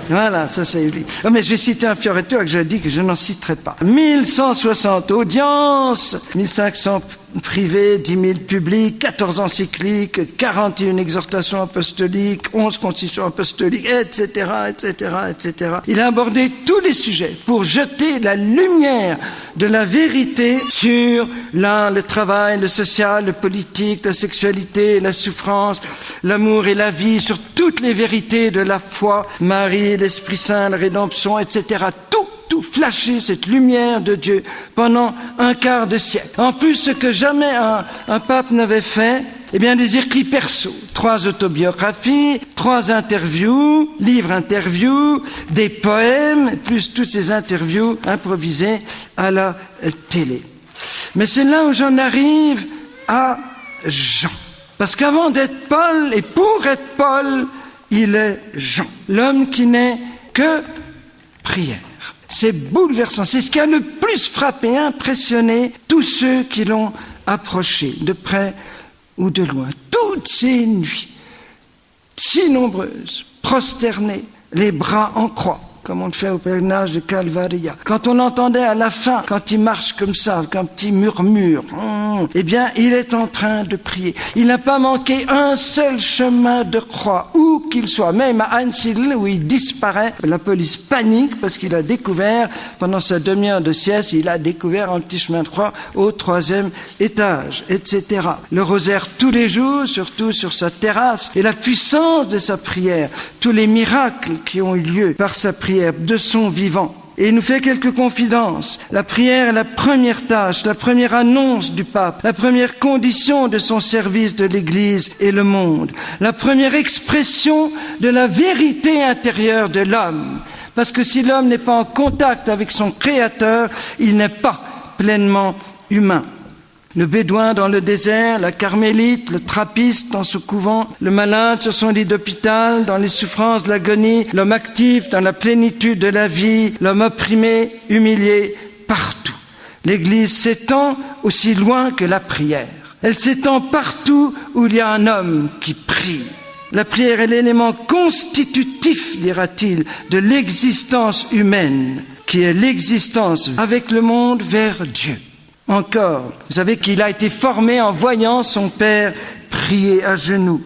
Speaker 3: Voilà, ça c'est lui. Oh, mais j'ai cité un fioretto que j'ai dit que je n'en citerai pas. 1160 audiences, 1500 privés, 10 000 publics, 14 encycliques, 41 exhortations apostoliques, 11 constitutions apostoliques, etc., etc., etc. Il a abordé tous les sujets pour jeter la lumière de la vérité sur le travail, le social, le politique, la sexualité, la souffrance, l'amour et la vie, sur toutes les vérités de la foi, Marie, l'Esprit Saint, la rédemption, etc. Tout flasher cette lumière de Dieu pendant un quart de siècle. En plus, ce que jamais un pape n'avait fait, eh bien, des écrits perso, 3 autobiographies, 3 interviews, livres-interviews, des poèmes, plus toutes ces interviews improvisées à la télé. Mais c'est là où j'en arrive à Jean. Parce qu'avant d'être Paul, et pour être Paul, il est Jean. L'homme qui n'est que prière. C'est bouleversant. C'est ce qui a le plus frappé, impressionné tous ceux qui l'ont approché, de près ou de loin. Toutes ces nuits, si nombreuses, prosternées, les bras en croix, comme on le fait au pèlerinage de Calvaria. Quand on entendait à la fin, quand il marche comme ça, avec un petit murmure, eh bien, il est en train de prier. Il n'a pas manqué un seul chemin de croix, où qu'il soit. Même à Einsiedeln, où il disparaît, la police panique parce qu'il a découvert, pendant sa demi-heure de sieste, il a découvert un petit chemin de croix au 3e étage, etc. Le rosaire tous les jours, surtout sur sa terrasse, et la puissance de sa prière, tous les miracles qui ont eu lieu par sa prière, de son vivant. Et il nous fait quelques confidences. La prière est la première tâche, la première annonce du pape, la première condition de son service de l'Église et le monde, la première expression de la vérité intérieure de l'homme. Parce que si l'homme n'est pas en contact avec son Créateur, il n'est pas pleinement humain. Le bédouin dans le désert, la carmélite, le trappiste dans ce couvent, le malade sur son lit d'hôpital, dans les souffrances de l'agonie, l'homme actif dans la plénitude de la vie, l'homme opprimé, humilié, partout. L'Église s'étend aussi loin que la prière. Elle s'étend partout où il y a un homme qui prie. La prière est l'élément constitutif, dira-t-il, de l'existence humaine, qui est l'existence avec le monde vers Dieu. Encore, vous savez qu'il a été formé en voyant son Père prier à genoux.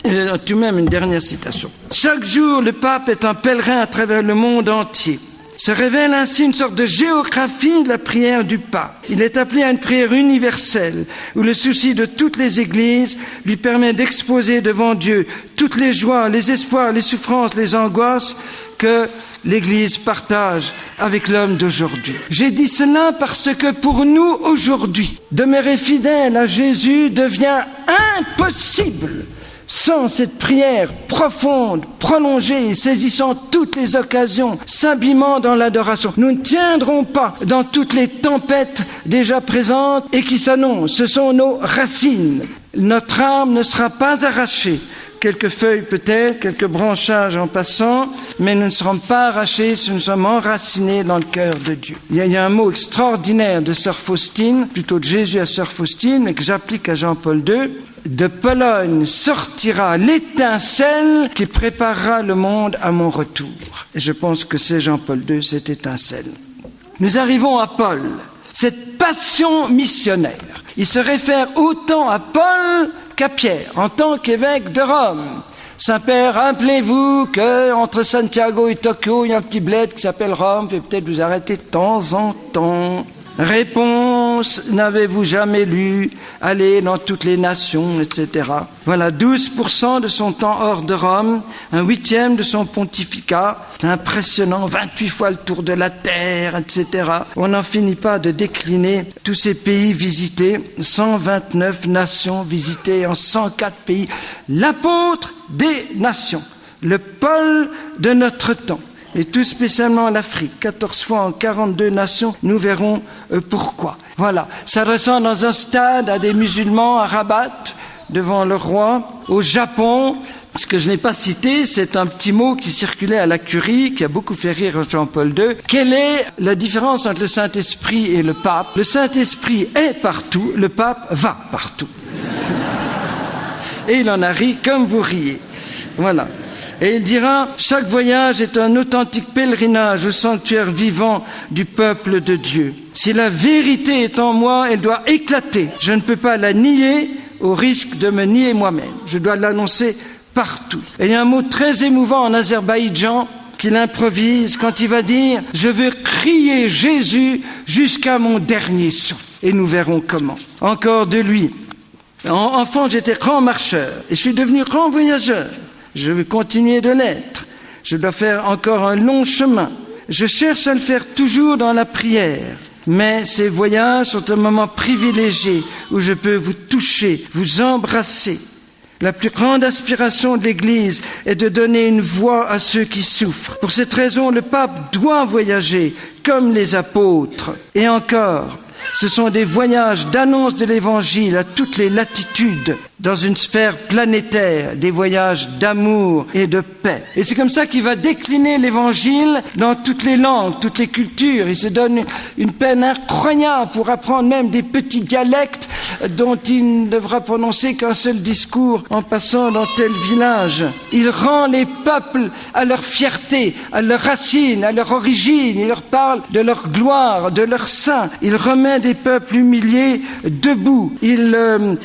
Speaker 3: Et tout de même une dernière citation. Chaque jour, le pape est un pèlerin à travers le monde entier. Se révèle ainsi une sorte de géographie de la prière du pape. Il est appelé à une prière universelle, où le souci de toutes les églises lui permet d'exposer devant Dieu toutes les joies, les espoirs, les souffrances, les angoisses que l'Église partage avec l'homme d'aujourd'hui. J'ai dit cela parce que pour nous aujourd'hui, demeurer fidèle à Jésus devient impossible sans cette prière profonde, prolongée, saisissant toutes les occasions, s'abîmant dans l'adoration. Nous ne tiendrons pas dans toutes les tempêtes déjà présentes et qui s'annoncent. Ce sont nos racines. Notre âme ne sera pas arrachée. Quelques feuilles peut-être, quelques branchages en passant, mais nous ne serons pas arrachés si nous sommes enracinés dans le cœur de Dieu. Il y a un mot extraordinaire de Sœur Faustine, plutôt de Jésus à Sœur Faustine, mais que j'applique à Jean-Paul II. De Pologne sortira l'étincelle qui préparera le monde à mon retour. Et je pense que c'est Jean-Paul II, cette étincelle. Nous arrivons à Paul, cette passion missionnaire. Il se réfère autant à Paul qu'à Pierre, en tant qu'évêque de Rome. Saint-Père, rappelez-vous qu'entre Santiago et Tokyo, il y a un petit bled qui s'appelle Rome, et peut-être vous arrêter de temps en temps. Réponse, n'avez-vous jamais lu, allez dans toutes les nations, etc. Voilà, 12% de son temps hors de Rome, 1/8 de son pontificat, c'est impressionnant, 28 fois le tour de la terre, etc. On n'en finit pas de décliner tous ces pays visités, 129 nations visitées en 104 pays. L'apôtre des nations, le Paul de notre temps. Et tout spécialement l'Afrique, 14 fois en 42 nations, nous verrons pourquoi. Voilà, s'adressant dans un stade à des musulmans à Rabat, devant le roi, au Japon. Ce que je n'ai pas cité, c'est un petit mot qui circulait à la Curie, qui a beaucoup fait rire Jean-Paul II. Quelle est la différence entre le Saint-Esprit et le pape? Le Saint-Esprit est partout, le pape va partout. Et il en a ri comme vous riez. Voilà. Et il dira, chaque voyage est un authentique pèlerinage au sanctuaire vivant du peuple de Dieu. Si la vérité est en moi, elle doit éclater. Je ne peux pas la nier au risque de me nier moi-même. Je dois l'annoncer partout. Et il y a un mot très émouvant en Azerbaïdjan qu'il improvise quand il va dire « Je veux crier Jésus jusqu'à mon dernier souffle ». Et nous verrons comment. Encore de lui. Enfant, j'étais grand marcheur et je suis devenu grand voyageur. Je veux continuer de l'être. Je dois faire encore un long chemin. Je cherche à le faire toujours dans la prière. Mais ces voyages sont un moment privilégié où je peux vous toucher, vous embrasser. La plus grande aspiration de l'Église est de donner une voix à ceux qui souffrent. Pour cette raison, le pape doit voyager comme les apôtres. Et encore, ce sont des voyages d'annonce de l'Évangile à toutes les latitudes, dans une sphère planétaire, des voyages d'amour et de paix. Et c'est comme ça qu'il va décliner l'Évangile dans toutes les langues, toutes les cultures. Il se donne une peine incroyable pour apprendre même des petits dialectes dont il ne devra prononcer qu'un seul discours en passant dans tel village. Il rend les peuples à leur fierté, à leurs racines, à leur origine. Il leur parle de leur gloire, de leur saint. Il remet des peuples humiliés debout. Il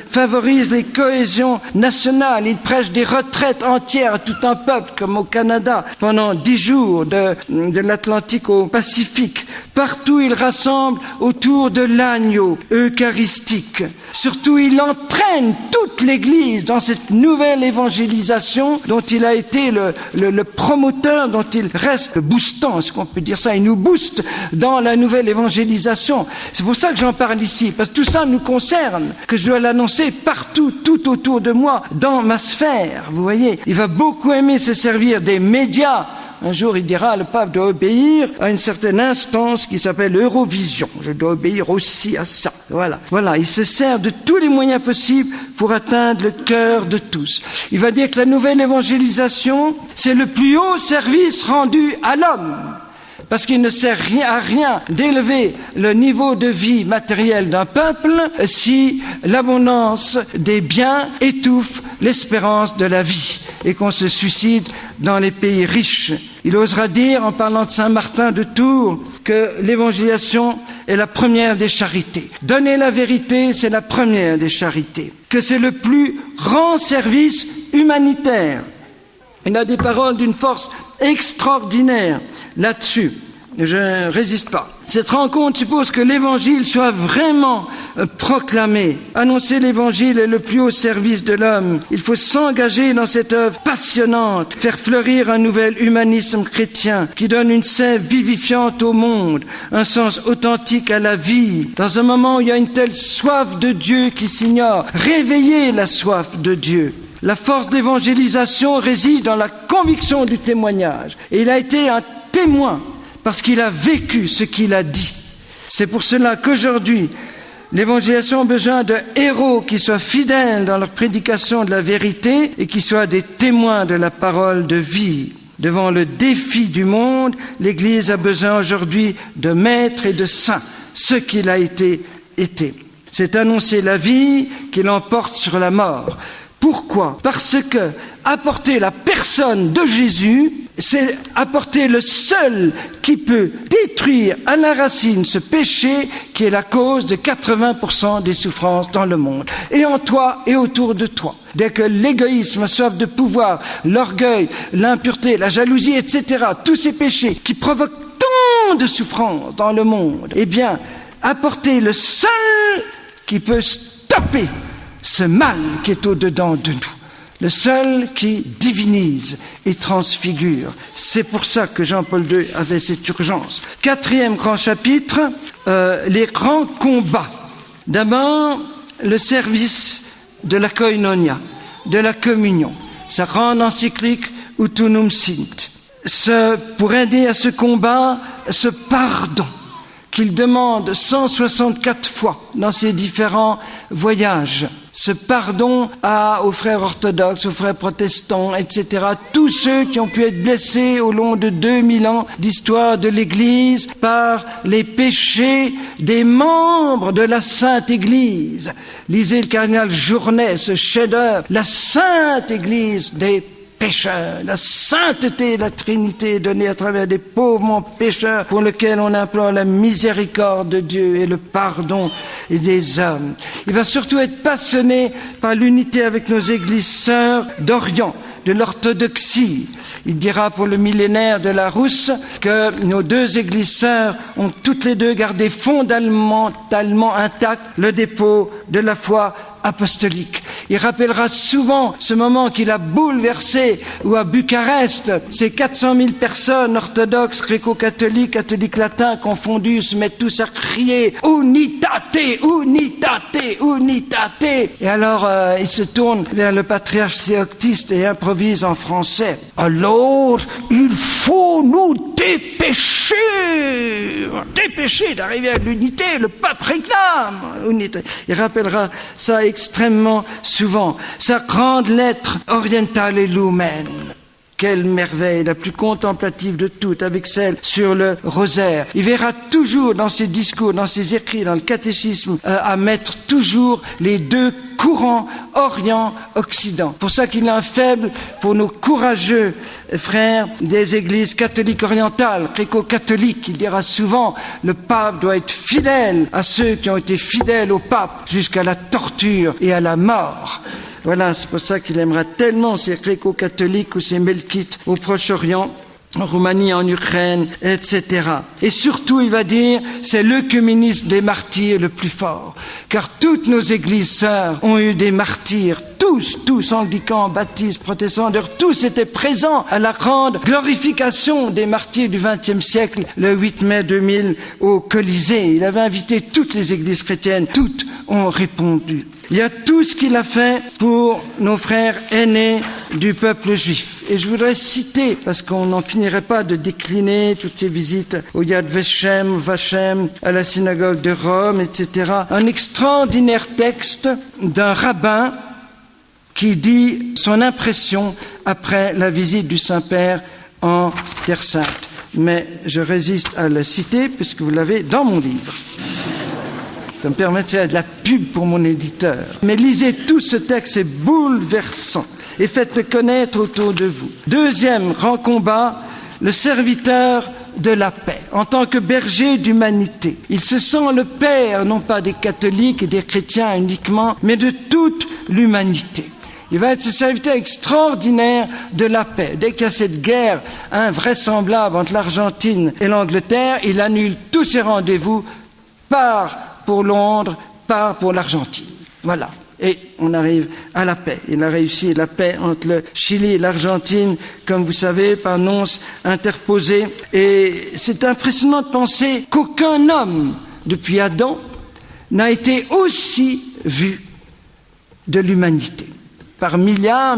Speaker 3: favorise les cohésion nationale. Il prêche des retraites entières à tout un peuple, comme au Canada, pendant 10 jours, de l'Atlantique au Pacifique. Partout, il rassemble autour de l'agneau eucharistique. Surtout, il entraîne toute l'Église dans cette nouvelle évangélisation dont il a été le promoteur, dont il reste le boostant, est-ce qu'on peut dire ça? Il nous booste dans la nouvelle évangélisation. C'est pour ça que j'en parle ici, parce que tout ça nous concerne, que je dois l'annoncer partout, tout autour de moi, dans ma sphère. Vous voyez, il va beaucoup aimer se servir des médias. Un jour, il dira, le pape doit obéir à une certaine instance qui s'appelle Eurovision. Je dois obéir aussi à ça. Voilà. Il se sert de tous les moyens possibles pour atteindre le cœur de tous. Il va dire que la nouvelle évangélisation, c'est le plus haut service rendu à l'homme. Parce qu'il ne sert à rien d'élever le niveau de vie matériel d'un peuple si l'abondance des biens étouffe l'espérance de la vie et qu'on se suicide dans les pays riches. Il osera dire, en parlant de Saint Martin de Tours, que l'évangélisation est la première des charités. Donner la vérité, c'est la première des charités. Que c'est le plus grand service humanitaire. Il a des paroles d'une force extraordinaire là-dessus. Je ne résiste pas. Cette rencontre suppose que l'évangile soit vraiment proclamé. Annoncer l'évangile est le plus haut service de l'homme. Il faut s'engager dans cette œuvre passionnante, faire fleurir un nouvel humanisme chrétien qui donne une sève vivifiante au monde, un sens authentique à la vie. Dans un moment où il y a une telle soif de Dieu qui s'ignore, réveiller la soif de Dieu. La force d'évangélisation réside dans la conviction du témoignage. Et il a été un témoin parce qu'il a vécu ce qu'il a dit. C'est pour cela qu'aujourd'hui, l'évangélisation a besoin de héros qui soient fidèles dans leur prédication de la vérité et qui soient des témoins de la parole de vie. Devant le défi du monde, l'Église a besoin aujourd'hui de maîtres et de saints, ce qu'il a été. C'est annoncer la vie qui l'emporte sur la mort. Pourquoi ? Parce que apporter la personne de Jésus, c'est apporter le seul qui peut détruire à la racine ce péché qui est la cause de 80% des souffrances dans le monde. Et en toi et autour de toi. Dès que l'égoïsme, la soif de pouvoir, l'orgueil, l'impureté, la jalousie, etc., tous ces péchés qui provoquent tant de souffrances dans le monde, eh bien, apporter le seul qui peut stopper ce mal qui est au-dedans de nous, le seul qui divinise et transfigure. C'est pour ça que Jean-Paul II avait cette urgence. 4e grand chapitre, les grands combats. D'abord, le service de la koinonia, de la communion, sa grande encyclique Ut unum sint. Pour aider à ce combat, ce pardon qu'il demande 164 fois dans ses différents voyages. Ce pardon aux frères orthodoxes, aux frères protestants, etc. Tous ceux qui ont pu être blessés au long de 2000 ans d'histoire de l'Église par les péchés des membres de la Sainte Église. Lisez le cardinal Journet, ce chef-d'œuvre, la Sainte Église des pécheurs, la sainteté de la Trinité donnée à travers des pauvres pécheurs pour lesquels on implore la miséricorde de Dieu et le pardon des hommes. Il va surtout être passionné par l'unité avec nos églises sœurs d'Orient, de l'orthodoxie. Il dira pour le millénaire de la Rousse que nos deux églises sœurs ont toutes les deux gardé fondamentalement intact le dépôt de la foi apostolique. Il rappellera souvent ce moment qu'il a bouleversé où à Bucarest, ces 400 000 personnes orthodoxes, gréco-catholiques, catholiques latins confondus se mettent tous à crier « Unitate, unitate, unitate !» Et alors il se tourne vers le patriarche Théoctiste et improvise en français « Alors, il faut nous dépêcher d'arriver à l'unité, le pape réclame unité. » Il rappellera ça extrêmement souvent. Sa grande lettre orientale et lumen. Quelle merveille, la plus contemplative de toutes, avec celle sur le rosaire. Il verra toujours dans ses discours, dans ses écrits, dans le catéchisme, à mettre toujours les deux courants Orient-Occident. Pour ça qu'il a un faible pour nos courageux frères des églises catholiques orientales, gréco-catholiques. Il dira souvent, le pape doit être fidèle à ceux qui ont été fidèles au pape jusqu'à la torture et à la mort. Voilà, c'est pour ça qu'il aimera tellement ces gréco-catholiques ou ces melkites au Proche-Orient, en Roumanie, en Ukraine, etc. Et surtout, il va dire, c'est l'œcuménisme des martyrs le plus fort. Car toutes nos églises sœurs ont eu des martyrs, tous, anglicans, baptistes, protestants, tous étaient présents à la grande glorification des martyrs du XXe siècle, le 8 mai 2000 au Colisée. Il avait invité toutes les églises chrétiennes, toutes ont répondu. Il y a tout ce qu'il a fait pour nos frères aînés du peuple juif. Et je voudrais citer, parce qu'on n'en finirait pas de décliner toutes ces visites au Yad Vashem, à la synagogue de Rome, etc. Un extraordinaire texte d'un rabbin qui dit son impression après la visite du Saint-Père en Terre Sainte. Mais je résiste à le citer puisque vous l'avez dans mon livre. Ça me permet de faire de la pub pour mon éditeur. Mais lisez tout ce texte, c'est bouleversant. Et faites-le connaître autour de vous. Deuxième grand combat, le serviteur de la paix, en tant que berger d'humanité. Il se sent le père, non pas des catholiques et des chrétiens uniquement, mais de toute l'humanité. Il va être ce serviteur extraordinaire de la paix. Dès qu'il y a cette guerre invraisemblable entre l'Argentine et l'Angleterre, il annule tous ses rendez-vous, part pour Londres, part pour l'Argentine. Voilà. Et on arrive à la paix. Il a réussi la paix entre le Chili et l'Argentine, comme vous savez, par nonce interposée. Et c'est impressionnant de penser qu'aucun homme, depuis Adam, n'a été aussi vu de l'humanité. Par milliards,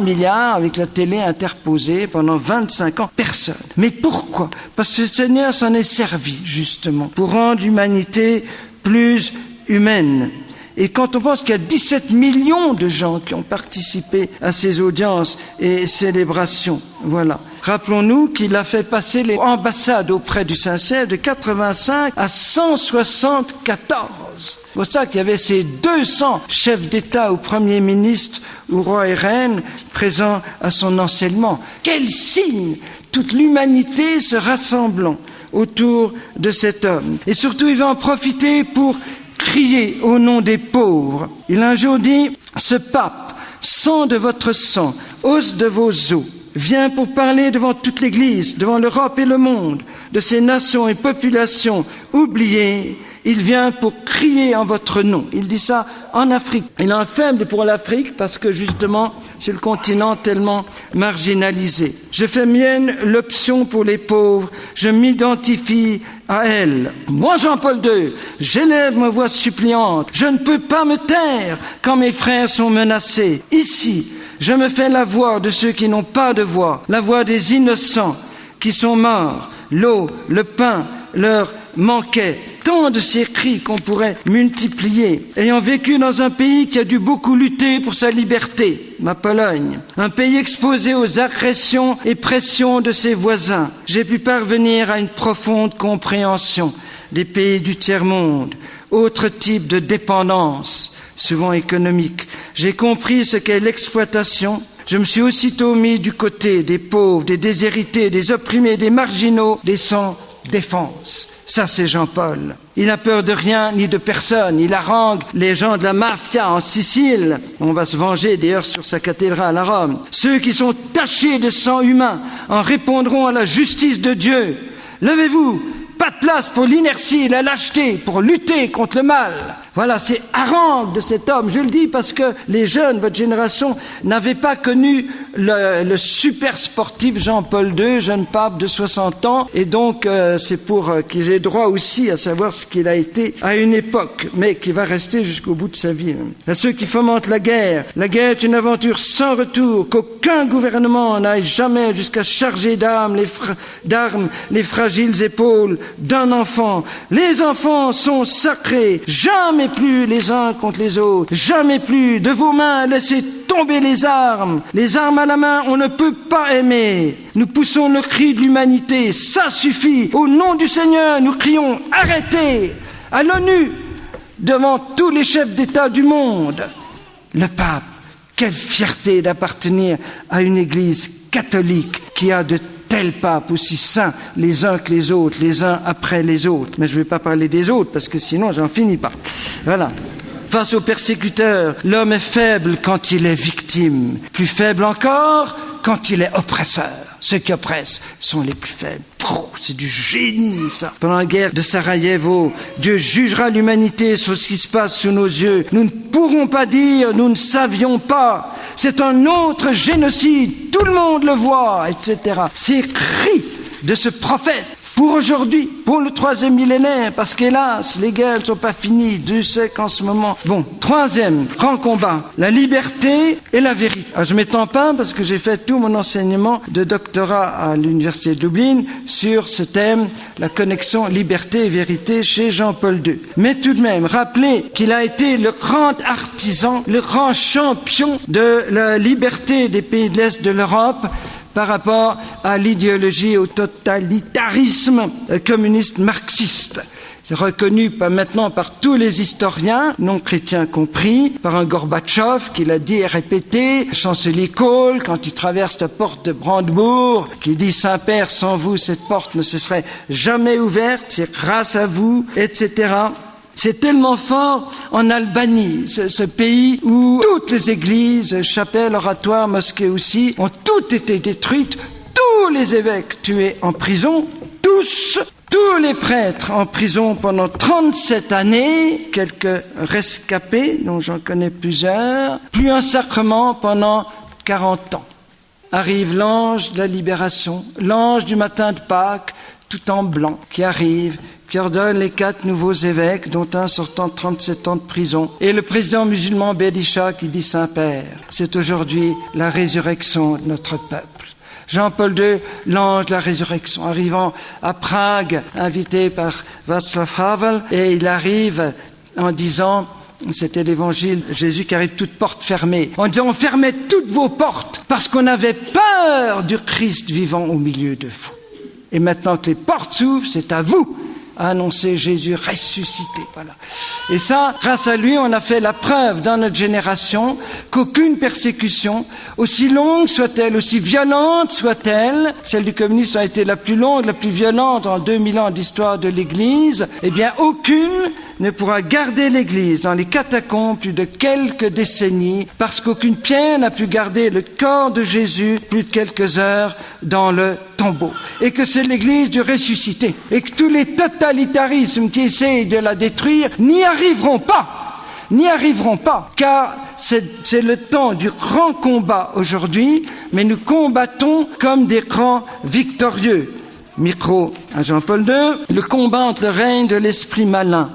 Speaker 3: avec la télé interposée pendant 25 ans, personne. Mais pourquoi? Parce que le Seigneur s'en est servi, justement, pour rendre l'humanité plus humaine. Et quand on pense qu'il y a 17 millions de gens qui ont participé à ces audiences et célébrations, voilà. Rappelons-nous qu'il a fait passer les ambassades auprès du Saint-Siège de 85 à 174. C'est pour ça qu'il y avait ces 200 chefs d'État ou premiers ministres ou rois et reines présents à son enseignement. Quel signe! Toute l'humanité se rassemblant autour de cet homme. Et surtout, il va en profiter pour crier au nom des pauvres. Il a un jour dit, ce pape, sang de votre sang, os de vos os, vient pour parler devant toute l'Église, devant l'Europe et le monde, de ces nations et populations oubliées. Il vient pour crier en votre nom. Il dit ça en Afrique. Il a un faible pour l'Afrique parce que justement, c'est le continent tellement marginalisé. Je fais mienne l'option pour les pauvres. Je m'identifie à elle. Moi, Jean-Paul II, j'élève ma voix suppliante. Je ne peux pas me taire quand mes frères sont menacés. Ici, je me fais la voix de ceux qui n'ont pas de voix, la voix des innocents qui sont morts. L'eau, le pain leur manquait. Tant de ces cris qu'on pourrait multiplier. Ayant vécu dans un pays qui a dû beaucoup lutter pour sa liberté, ma Pologne, un pays exposé aux agressions et pressions de ses voisins, j'ai pu parvenir à une profonde compréhension des pays du tiers-monde, autre type de dépendance, souvent économique. J'ai compris ce qu'est l'exploitation. Je me suis aussitôt mis du côté des pauvres, des déshérités, des opprimés, des marginaux, des sans défense. Ça, c'est Jean-Paul. Il n'a peur de rien ni de personne. Il harangue les gens de la mafia en Sicile. On va se venger d'ailleurs sur sa cathédrale à Rome. Ceux qui sont tachés de sang humain en répondront à la justice de Dieu. Levez-vous, pas de place pour l'inertie et la lâcheté, pour lutter contre le mal. Voilà, c'est harangue de cet homme. Je le dis parce que les jeunes, votre génération, n'avaient pas connu le super sportif Jean-Paul II, jeune pape de 60 ans. Et donc, c'est pour qu'ils aient droit aussi à savoir ce qu'il a été à une époque, mais qui va rester jusqu'au bout de sa vie. À ceux qui fomentent la guerre est une aventure sans retour, qu'aucun gouvernement n'aille jamais jusqu'à charger d'armes les fragiles épaules d'un enfant. Les enfants sont sacrés, jamais plus les uns contre les autres, jamais plus de vos mains laissez tomber les armes à la main, on ne peut pas aimer. Nous poussons le cri de l'humanité, ça suffit, au nom du Seigneur, nous crions arrêtez, à l'ONU, devant tous les chefs d'État du monde. Le pape, quelle fierté d'appartenir à une église catholique qui a de tels papes aussi saints les uns que les autres, les uns après les autres. Mais je ne vais pas parler des autres parce que sinon j'en finis pas. Voilà. Face aux persécuteurs, l'homme est faible quand il est victime, plus faible encore quand il est oppresseur. Ceux qui oppressent sont les plus faibles. C'est du génie, ça. Pendant la guerre de Sarajevo, Dieu jugera l'humanité sur ce qui se passe sous nos yeux. Nous ne pourrons pas dire, nous ne savions pas. C'est un autre génocide. Tout le monde le voit, etc. Ces cris de ce prophète pour aujourd'hui, pour le 3e millénaire, parce qu'hélas, les guerres ne sont pas finies. Dieu sait qu'en ce moment... Bon, 3e grand combat, la liberté et la vérité. Alors, je ne m'étends pas parce que j'ai fait tout mon enseignement de doctorat à l'université de Dublin sur ce thème, la connexion liberté et vérité chez Jean-Paul II. Mais tout de même, rappelez qu'il a été le grand artisan, le grand champion de la liberté des pays de l'Est de l'Europe, par rapport à l'idéologie, au totalitarisme communiste marxiste. reconnu maintenant par tous les historiens, non chrétiens compris, par un Gorbatchev qui l'a dit et répété, chancelier Kohl, quand il traverse la porte de Brandebourg, qui dit « Saint-Père, sans vous, cette porte ne se serait jamais ouverte, c'est grâce à vous, etc. » C'est tellement fort en Albanie, ce pays où toutes les églises, chapelles, oratoires, mosquées aussi, ont toutes été détruites, tous les évêques tués en prison, tous les prêtres en prison pendant 37 années, quelques rescapés, dont j'en connais plusieurs, plus un sacrement pendant 40 ans. Arrive l'ange de la libération, l'ange du matin de Pâques, tout en blanc, qui arrive, qui ordonne les 4 nouveaux évêques, dont un sortant de 37 ans de prison. Et le président musulman Berisha qui dit « Saint-Père, c'est aujourd'hui la résurrection de notre peuple. » Jean-Paul II, l'ange de la résurrection, arrivant à Prague, invité par Václav Havel, et il arrive en disant, c'était l'évangile, Jésus qui arrive toutes portes fermées, en disant on fermait toutes vos portes parce qu'on avait peur du Christ vivant au milieu de vous. Et maintenant que les portes s'ouvrent, c'est à vous à annoncer Jésus ressuscité. Voilà. Et ça, grâce à lui, on a fait la preuve dans notre génération qu'aucune persécution, aussi longue soit-elle, aussi violente soit-elle, celle du communisme a été la plus longue, la plus violente en 2000 ans d'histoire de l'Église, eh bien aucune ne pourra garder l'Église dans les catacombes plus de quelques décennies, parce qu'aucune pierre n'a pu garder le corps de Jésus plus de quelques heures dans le tombeau. Et que c'est l'Église du ressuscité. Et que tous les totalitarismes qui essayent de la détruire n'y arriveront pas, car c'est le temps du grand combat aujourd'hui, mais nous combattons comme des grands victorieux. Micro à Jean-Paul II, le combat entre le règne de l'esprit malin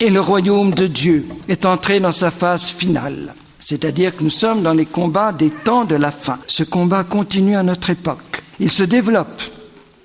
Speaker 3: et le royaume de Dieu est entré dans sa phase finale. C'est-à-dire que nous sommes dans les combats des temps de la fin. Ce combat continue à notre époque. Il se développe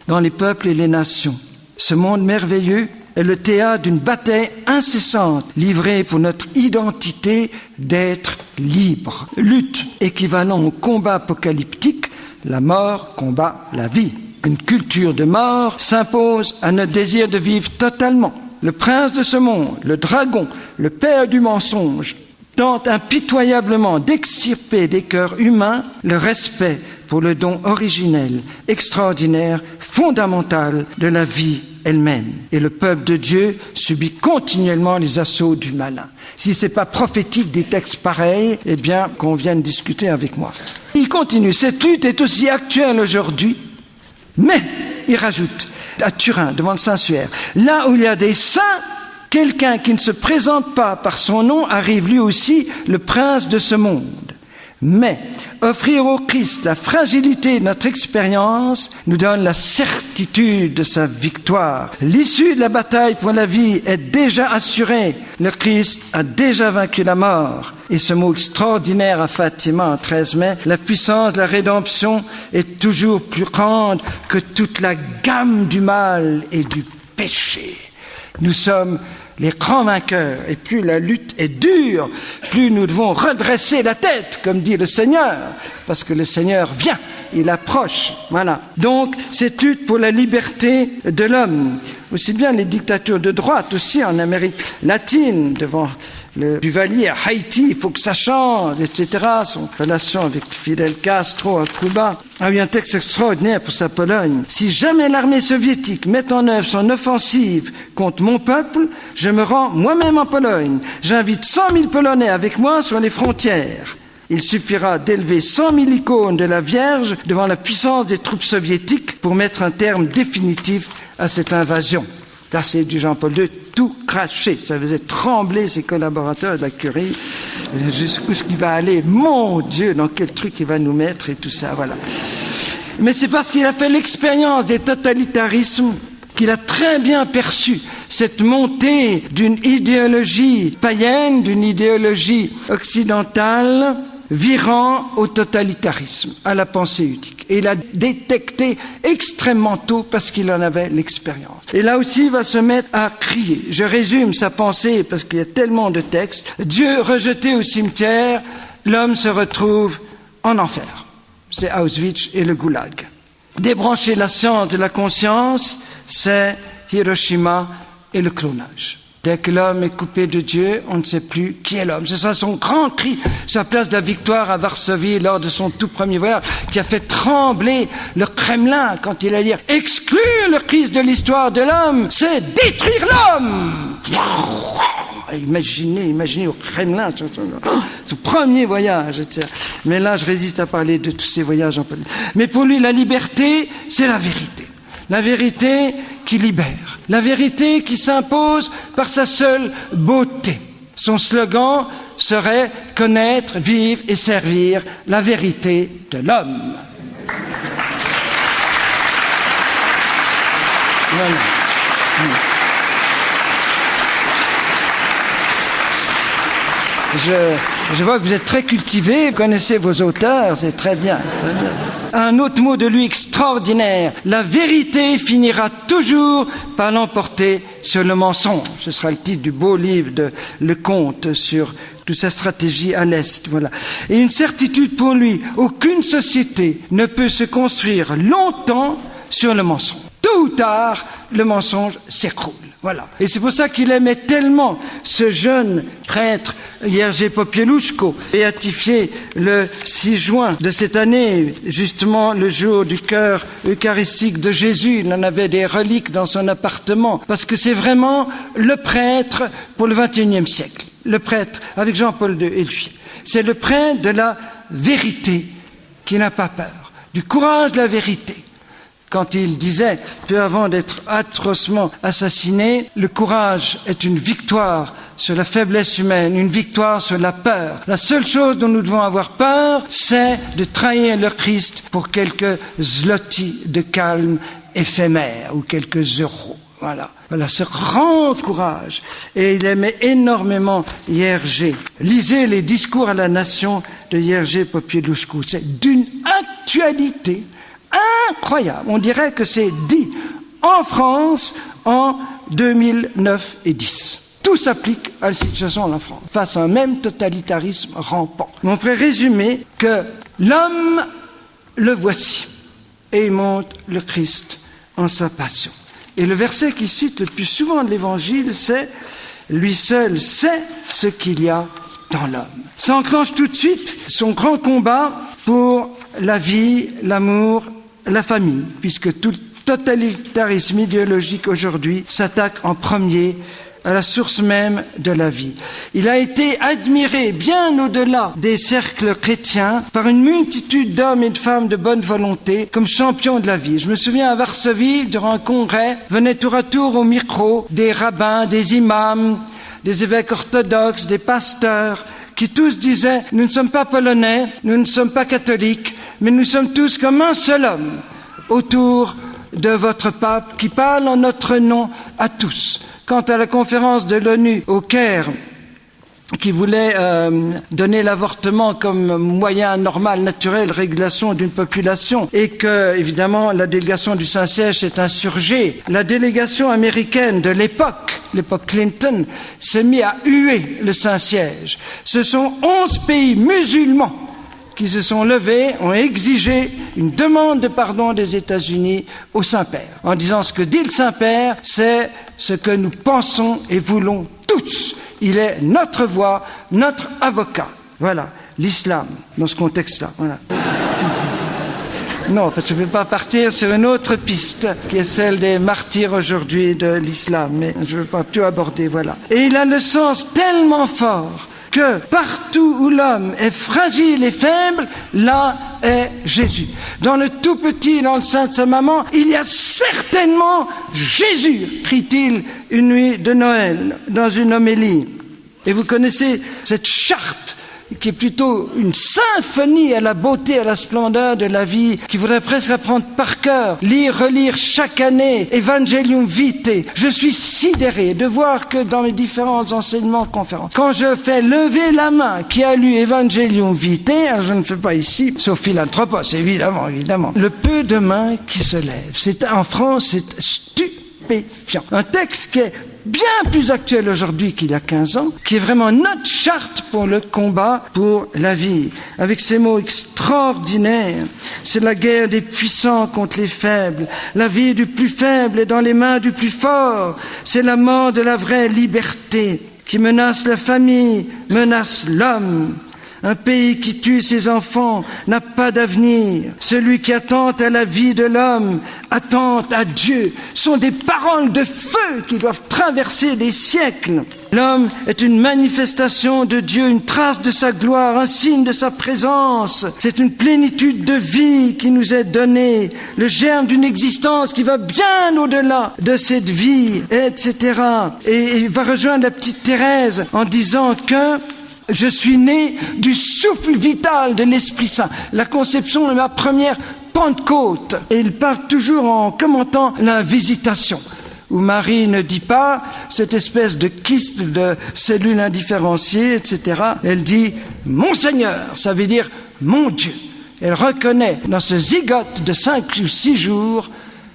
Speaker 3: dans les peuples et les nations. Ce monde merveilleux est le théâtre d'une bataille incessante livrée pour notre identité d'être libre. Lutte équivalent au combat apocalyptique, la mort combat la vie. Une culture de mort s'impose à notre désir de vivre totalement. Le prince de ce monde, le dragon, le père du mensonge, tente impitoyablement d'extirper des cœurs humains le respect pour le don originel, extraordinaire, fondamental de la vie elle-même. Et le peuple de Dieu subit continuellement les assauts du malin. Si ce n'est pas prophétique des textes pareils, eh bien, qu'on vienne discuter avec moi. Il continue. Cette lutte est aussi actuelle aujourd'hui, mais, il rajoute, à Turin, devant le Saint-Suaire, là où il y a des saints, quelqu'un qui ne se présente pas par son nom arrive lui aussi le prince de ce monde. Mais offrir au Christ la fragilité de notre expérience nous donne la certitude de sa victoire. L'issue de la bataille pour la vie est déjà assurée. Le Christ a déjà vaincu la mort. Et ce mot extraordinaire à Fatima, en 13 mai, la puissance de la rédemption est toujours plus grande que toute la gamme du mal et du péché. Nous sommes les grands vainqueurs, et plus la lutte est dure, plus nous devons redresser la tête, comme dit le Seigneur, parce que le Seigneur vient, il approche, voilà. Donc, cette lutte pour la liberté de l'homme, aussi bien les dictatures de droite, aussi en Amérique latine, devant le Duvalier à Haïti, il faut que ça change, etc. Son relation avec Fidel Castro à Cuba a eu un texte extraordinaire pour sa Pologne. Si jamais l'armée soviétique met en œuvre son offensive contre mon peuple, je me rends moi-même en Pologne. J'invite 100 000 Polonais avec moi sur les frontières. Il suffira d'élever 100 000 icônes de la Vierge devant la puissance des troupes soviétiques pour mettre un terme définitif à cette invasion. Ça, c'est du Jean-Paul II, tout craché. Ça faisait trembler ses collaborateurs de la Curie. Jusqu'où ce qu'il va aller, mon Dieu, dans quel truc il va nous mettre et tout ça, voilà. Mais c'est parce qu'il a fait l'expérience des totalitarismes qu'il a très bien perçu cette montée d'une idéologie païenne, d'une idéologie occidentale, virant au totalitarisme, à la pensée unique. Et il a détecté extrêmement tôt parce qu'il en avait l'expérience. Et là aussi, il va se mettre à crier. Je résume sa pensée parce qu'il y a tellement de textes. Dieu rejeté au cimetière, l'homme se retrouve en enfer. C'est Auschwitz et le Goulag. Débrancher la science de la conscience, c'est Hiroshima et le clonage. Dès que l'homme est coupé de Dieu, on ne sait plus qui est l'homme. C'est ça son grand cri sur la place de la Victoire à Varsovie lors de son tout premier voyage, qui a fait trembler le Kremlin quand il a dit « Exclure le Christ de l'histoire de l'homme, c'est détruire l'homme !» Imaginez au Kremlin, son premier voyage, etc. Mais là, je résiste à parler de tous ces voyages. Mais pour lui, la liberté, c'est la vérité. La vérité qui libère. La vérité qui s'impose par sa seule beauté. Son slogan serait « Connaître, vivre et servir la vérité de l'homme ». Voilà. Je vois que vous êtes très cultivés, vous connaissez vos auteurs, c'est très bien, très bien. Un autre mot de lui extraordinaire, la vérité finira toujours par l'emporter sur le mensonge. Ce sera le titre du beau livre de Lecomte sur toute sa stratégie à l'Est. Voilà. Et une certitude pour lui, aucune société ne peut se construire longtemps sur le mensonge. Tôt ou tard, le mensonge s'écroule. Voilà. Et c'est pour ça qu'il aimait tellement ce jeune prêtre, Jerzy Popieluszko, béatifié le 6 juin de cette année, justement le jour du cœur eucharistique de Jésus. Il en avait des reliques dans son appartement, parce que c'est vraiment le prêtre pour le XXIe siècle. Le prêtre, avec Jean-Paul II et lui. C'est le prêtre de la vérité qui n'a pas peur, du courage de la vérité. Quand il disait, peu avant d'être atrocement assassiné, le courage est une victoire sur la faiblesse humaine, une victoire sur la peur. La seule chose dont nous devons avoir peur, c'est de trahir le Christ pour quelques zloty de calme éphémère ou quelques euros. Voilà, ce grand courage. Et il aimait énormément Jerzy. Lisez les discours à la nation de Jerzy Popieluszko. C'est d'une actualité incroyable. On dirait que c'est dit en France en 2009 et 10. Tout s'applique à la situation en France, face à un même totalitarisme rampant. On pourrait résumer que l'homme, le voici, et il montre le Christ en sa passion. Et le verset qui cite le plus souvent de l'Évangile, c'est « Lui seul sait ce qu'il y a dans l'homme ». Ça enclenche tout de suite son grand combat pour la vie, l'amour, la famille, puisque tout totalitarisme idéologique aujourd'hui s'attaque en premier à la source même de la vie. Il a été admiré bien au-delà des cercles chrétiens par une multitude d'hommes et de femmes de bonne volonté comme champion de la vie. Je me souviens à Varsovie, durant un congrès, venaient tour à tour au micro des rabbins, des imams, des évêques orthodoxes, des pasteurs, qui tous disaient « Nous ne sommes pas polonais, nous ne sommes pas catholiques, mais nous sommes tous comme un seul homme autour de votre pape qui parle en notre nom à tous. » Quant à la conférence de l'ONU au Caire, qui voulait donner l'avortement comme moyen normal, naturel, régulation d'une population, et que, évidemment, la délégation du Saint-Siège s'est insurgée, la délégation américaine de l'époque Clinton, s'est mise à huer le Saint-Siège. Ce sont 11 pays musulmans qui se sont levés, ont exigé une demande de pardon des États-Unis au Saint-Père, en disant ce que dit le Saint-Père, c'est ce que nous pensons et voulons tous. Il est notre voix, notre avocat. Voilà, l'islam, dans ce contexte-là. Voilà. Non, en fait, je ne vais pas partir sur une autre piste, qui est celle des martyrs aujourd'hui de l'islam, mais je ne vais pas tout aborder, voilà. Et il a le sens tellement fort que partout où l'homme est fragile et faible, là est Jésus. Dans le tout petit, dans le sein de sa maman, il y a certainement Jésus, crie-t-il une nuit de Noël, dans une homélie. Et vous connaissez cette charte qui est plutôt une symphonie à la beauté, à la splendeur de la vie, qui voudrait presque apprendre par cœur, lire, relire chaque année, Evangelium Vitae. Je suis sidéré de voir que dans mes différents enseignements, conférences, quand je fais lever la main qui a lu Evangelium Vitae, alors je ne fais pas ici, sauf Philanthropos, évidemment, le peu de mains qui se lèvent. En France, c'est stupéfiant. Un texte qui est bien plus actuelle aujourd'hui qu'il y a 15 ans, qui est vraiment notre charte pour le combat pour la vie. Avec ces mots extraordinaires, c'est la guerre des puissants contre les faibles. La vie du plus faible est dans les mains du plus fort. C'est la mort de la vraie liberté qui menace la famille, menace l'homme. Un pays qui tue ses enfants n'a pas d'avenir. Celui qui attente à la vie de l'homme, attente à Dieu. Ce sont des paroles de feu qui doivent traverser les siècles. L'homme est une manifestation de Dieu, une trace de sa gloire, un signe de sa présence. C'est une plénitude de vie qui nous est donnée, le germe d'une existence qui va bien au-delà de cette vie, etc. Et il va rejoindre la petite Thérèse en disant que je suis né du souffle vital de l'Esprit Saint. La conception de ma première Pentecôte. Et il part toujours en commentant la visitation, où Marie ne dit pas cette espèce de kyste de cellules indifférenciées, etc. Elle dit « Mon Seigneur », ça veut dire « Mon Dieu ». Elle reconnaît dans ce zygote de 5 ou 6 jours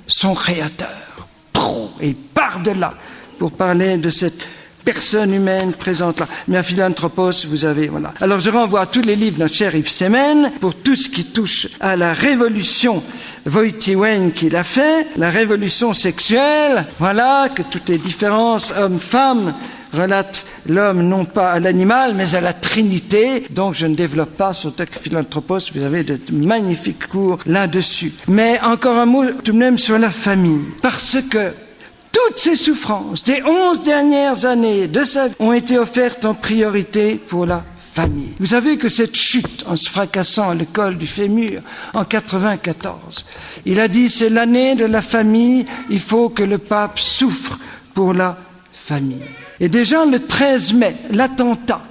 Speaker 3: son Créateur. Et il part de là pour parler de cette personne humaine présente là. Mais à Philanthropos, vous avez, voilà. Alors je renvoie à tous les livres de notre cher Yves Semen pour tout ce qui touche à la révolution Wojtyła qu'il a fait, la révolution sexuelle, voilà, que toutes les différences hommes-femmes relatent l'homme non pas à l'animal, mais à la Trinité. Donc je ne développe pas sur Philanthropos, vous avez de magnifiques cours là-dessus. Mais encore un mot tout de même sur la famille. Parce que toutes ces souffrances des 11 dernières années de sa vie ont été offertes en priorité pour la famille. Vous savez que cette chute, en se fracassant le col du fémur, en 94, il a dit c'est l'année de la famille, il faut que le pape souffre pour la famille. Et déjà le 13 mai, l'attentat,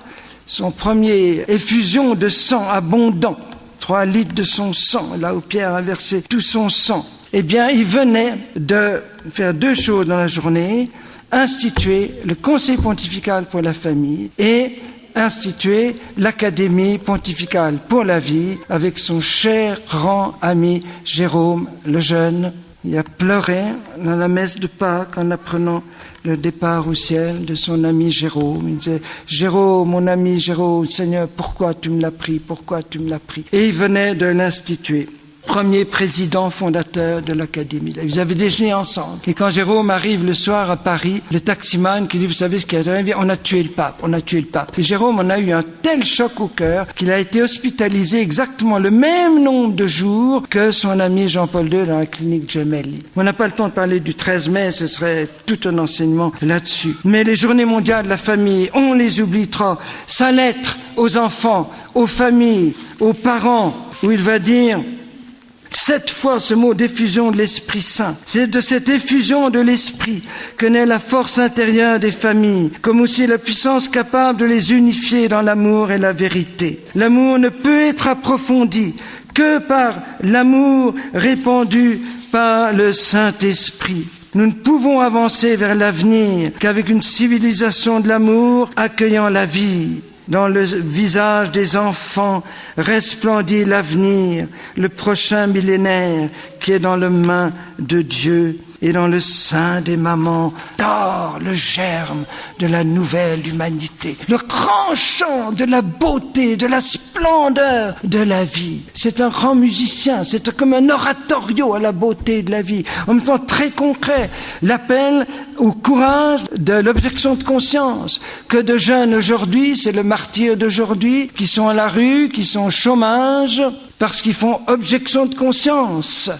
Speaker 3: son premier effusion de sang abondant, 3 litres de son sang, là où Pierre a versé tout son sang, eh bien, il venait de faire 2 choses dans la journée, instituer le Conseil pontifical pour la famille et instituer l'Académie pontificale pour la vie avec son cher, grand ami Jérôme le Jeune. Il a pleuré dans la messe de Pâques en apprenant le départ au ciel de son ami Jérôme. Il disait « Jérôme, mon ami Jérôme, Seigneur, pourquoi tu me l'as pris? Pourquoi tu me l'as pris ?» Et il venait de l'instituer. Premier président fondateur de l'Académie. Ils avaient déjeuné ensemble. Et quand Jérôme arrive le soir à Paris, le taximan qui dit, vous savez ce qui est arrivé? On a tué le pape, on a tué le pape. Et Jérôme en a eu un tel choc au cœur qu'il a été hospitalisé exactement le même nombre de jours que son ami Jean-Paul II dans la clinique Gemelli. On n'a pas le temps de parler du 13 mai, ce serait tout un enseignement là-dessus. Mais les journées mondiales de la famille, on les oubliera. Sa lettre aux enfants, aux familles, aux parents, où il va dire 7 fois ce mot d'effusion de l'Esprit Saint. C'est de cette effusion de l'Esprit que naît la force intérieure des familles, comme aussi la puissance capable de les unifier dans l'amour et la vérité. L'amour ne peut être approfondi que par l'amour répandu par le Saint-Esprit. Nous ne pouvons avancer vers l'avenir qu'avec une civilisation de l'amour accueillant la vie. Dans le visage des enfants resplendit l'avenir, le prochain millénaire qui est dans les mains de Dieu. Et dans le sein des mamans dort le germe de la nouvelle humanité. Le grand chant de la beauté, de la splendeur de la vie. C'est un grand musicien, c'est comme un oratorio à la beauté de la vie. En même temps très concret, l'appel au courage de l'objection de conscience. Que de jeunes aujourd'hui, c'est le martyr d'aujourd'hui, qui sont à la rue, qui sont au chômage, parce qu'ils font objection de conscience.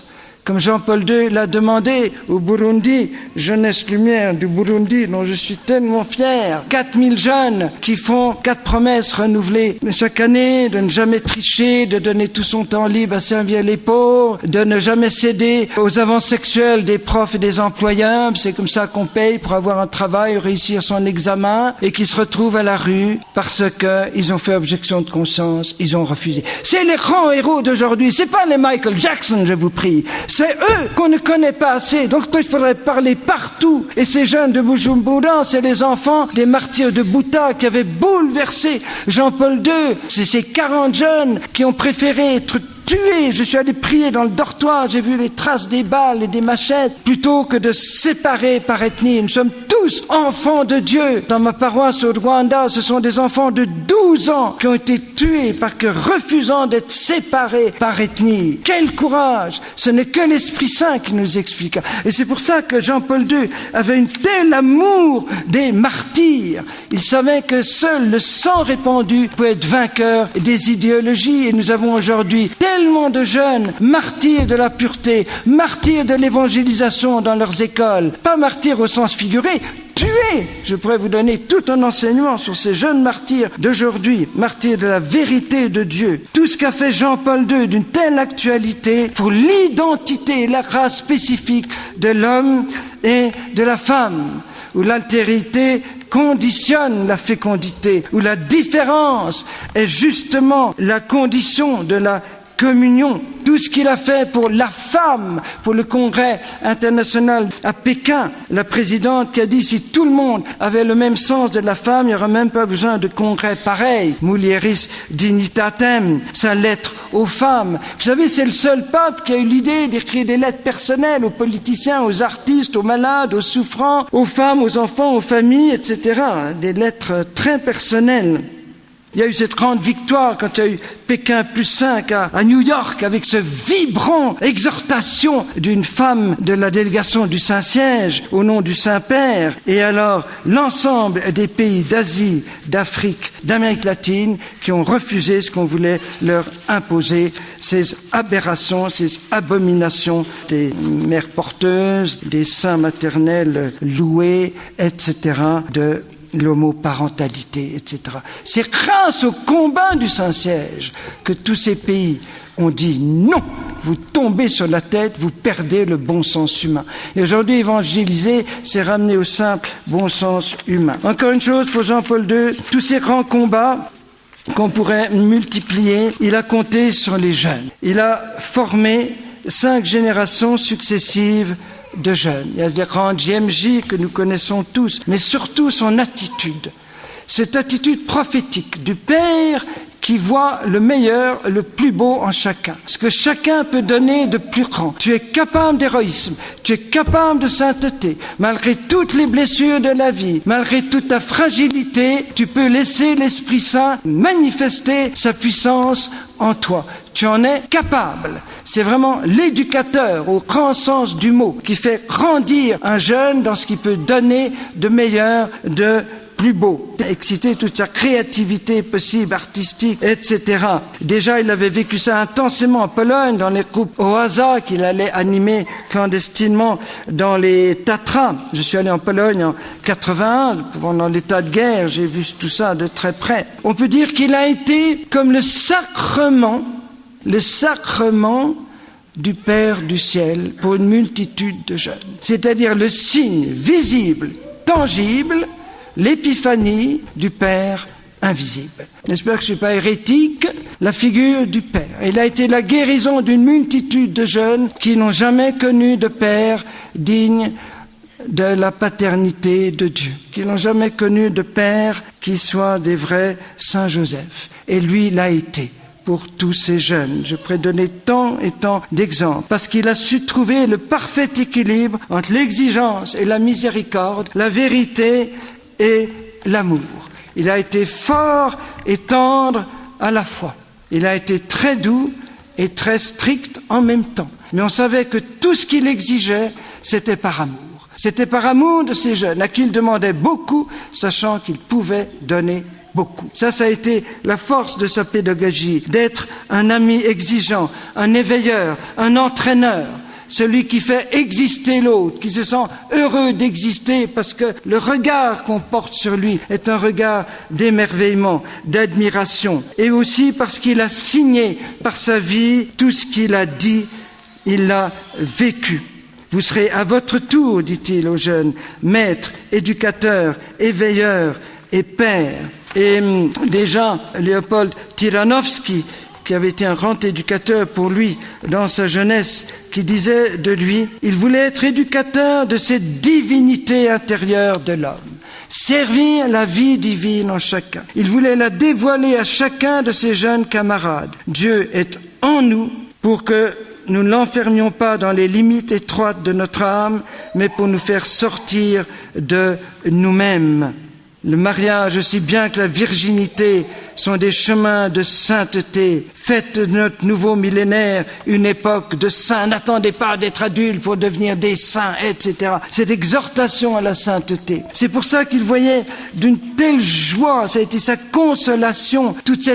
Speaker 3: Comme Jean-Paul II l'a demandé au Burundi, Jeunesse Lumière du Burundi, dont je suis tellement fier. 4000 jeunes qui font 4 promesses renouvelées chaque année, de ne jamais tricher, de donner tout son temps libre à servir les pauvres, de ne jamais céder aux avances sexuelles des profs et des employeurs. C'est comme ça qu'on paye pour avoir un travail, réussir son examen, et qui se retrouvent à la rue parce qu'ils ont fait objection de conscience, ils ont refusé. C'est les grands héros d'aujourd'hui, c'est pas les Michael Jackson, je vous prie. C'est eux qu'on ne connaît pas assez, donc il faudrait parler partout. Et ces jeunes de Bujumbura, c'est les enfants des martyrs de Bhouta qui avaient bouleversé Jean-Paul II. C'est ces 40 jeunes qui ont préféré être tués. Je suis allé prier dans le dortoir, j'ai vu les traces des balles et des machettes, plutôt que de séparer par ethnie. Nous sommes tous tous enfants de Dieu. Dans ma paroisse au Rwanda, ce sont des enfants de 12 ans qui ont été tués parce que refusant d'être séparés par ethnie. Quel courage! Ce n'est que l'Esprit Saint qui nous explique. Et c'est pour ça que Jean-Paul II avait un tel amour des martyrs. Il savait que seul le sang répandu peut être vainqueur des idéologies. Et nous avons aujourd'hui tellement de jeunes martyrs de la pureté, martyrs de l'évangélisation dans leurs écoles. Pas martyrs au sens figuré, tués. Je pourrais vous donner tout un enseignement sur ces jeunes martyrs d'aujourd'hui, martyrs de la vérité de Dieu. Tout ce qu'a fait Jean-Paul II d'une telle actualité pour l'identité et la race spécifique de l'homme et de la femme, où l'altérité conditionne la fécondité, où la différence est justement la condition de la communion. Tout ce qu'il a fait pour la femme, pour le congrès international à Pékin, la présidente qui a dit si tout le monde avait le même sens de la femme, il n'y aurait même pas besoin de congrès pareil. Mulieris dignitatem, sa lettre aux femmes. Vous savez, c'est le seul pape qui a eu l'idée d'écrire des lettres personnelles aux politiciens, aux artistes, aux malades, aux souffrants, aux femmes, aux enfants, aux familles, etc. Des lettres très personnelles. Il y a eu cette grande victoire quand il y a eu Pékin +5 à New York avec ce vibrant exhortation d'une femme de la délégation du Saint-Siège au nom du Saint-Père. Et alors, l'ensemble des pays d'Asie, d'Afrique, d'Amérique latine qui ont refusé ce qu'on voulait leur imposer, ces aberrations, ces abominations des mères porteuses, des seins maternels loués, etc., de l'homoparentalité, etc. C'est grâce au combat du Saint-Siège que tous ces pays ont dit non, vous tombez sur la tête, vous perdez le bon sens humain. Et aujourd'hui, évangéliser, c'est ramener au simple bon sens humain. Encore une chose pour Jean-Paul II, tous ces grands combats qu'on pourrait multiplier, il a compté sur les jeunes. Il a formé 5 générations successives de jeunes. Il y a des grands JMJ que nous connaissons tous, mais surtout son attitude. Cette attitude prophétique du Père qui voit le meilleur, le plus beau en chacun. Ce que chacun peut donner de plus grand. Tu es capable d'héroïsme, tu es capable de sainteté. Malgré toutes les blessures de la vie, malgré toute ta fragilité, tu peux laisser l'Esprit Saint manifester sa puissance en toi. Tu en es capable. C'est vraiment l'éducateur, au grand sens du mot, qui fait grandir un jeune dans ce qu'il peut donner de meilleur, de plus beau, exciter toute sa créativité possible, artistique, etc. Déjà, il avait vécu ça intensément en Pologne, dans les groupes Oaza qu'il allait animer clandestinement dans les Tatras. Je suis allé en Pologne en 81, pendant l'état de guerre, j'ai vu tout ça de très près. On peut dire qu'il a été comme le sacrement du Père du ciel pour une multitude de jeunes. C'est-à-dire le signe visible, tangible, l'épiphanie du Père invisible. J'espère que je ne suis pas hérétique, la figure du Père. Il a été la guérison d'une multitude de jeunes qui n'ont jamais connu de Père digne de la paternité de Dieu, qui n'ont jamais connu de Père qui soit des vrais Saint Joseph. Et lui l'a été pour tous ces jeunes. Je pourrais donner tant et tant d'exemples, parce qu'il a su trouver le parfait équilibre entre l'exigence et la miséricorde, la vérité et l'amour. Il a été fort et tendre à la fois. Il a été très doux et très strict en même temps. Mais on savait que tout ce qu'il exigeait, c'était par amour. C'était par amour de ces jeunes, à qui il demandait beaucoup, sachant qu'il pouvait donner beaucoup. Ça a été la force de sa pédagogie, d'être un ami exigeant, un éveilleur, un entraîneur. Celui qui fait exister l'autre, qui se sent heureux d'exister parce que le regard qu'on porte sur lui est un regard d'émerveillement, d'admiration. Et aussi parce qu'il a signé par sa vie tout ce qu'il a dit, il l'a vécu. Vous serez à votre tour, dit-il aux jeunes, maître, éducateur, éveilleur et père. Et déjà, Léopold Tyranowski, qui avait été un grand éducateur pour lui dans sa jeunesse, qui disait de lui, il voulait être éducateur de cette divinité intérieure de l'homme, servir la vie divine en chacun. Il voulait la dévoiler à chacun de ses jeunes camarades. Dieu est en nous pour que nous ne l'enfermions pas dans les limites étroites de notre âme, mais pour nous faire sortir de nous-mêmes. Le mariage, aussi bien que la virginité, sont des chemins de sainteté. Faites de notre nouveau millénaire une époque de saints. N'attendez pas d'être adulte pour devenir des saints, etc. Cette exhortation à la sainteté. C'est pour ça qu'il voyait d'une telle joie, ça a été sa consolation, toute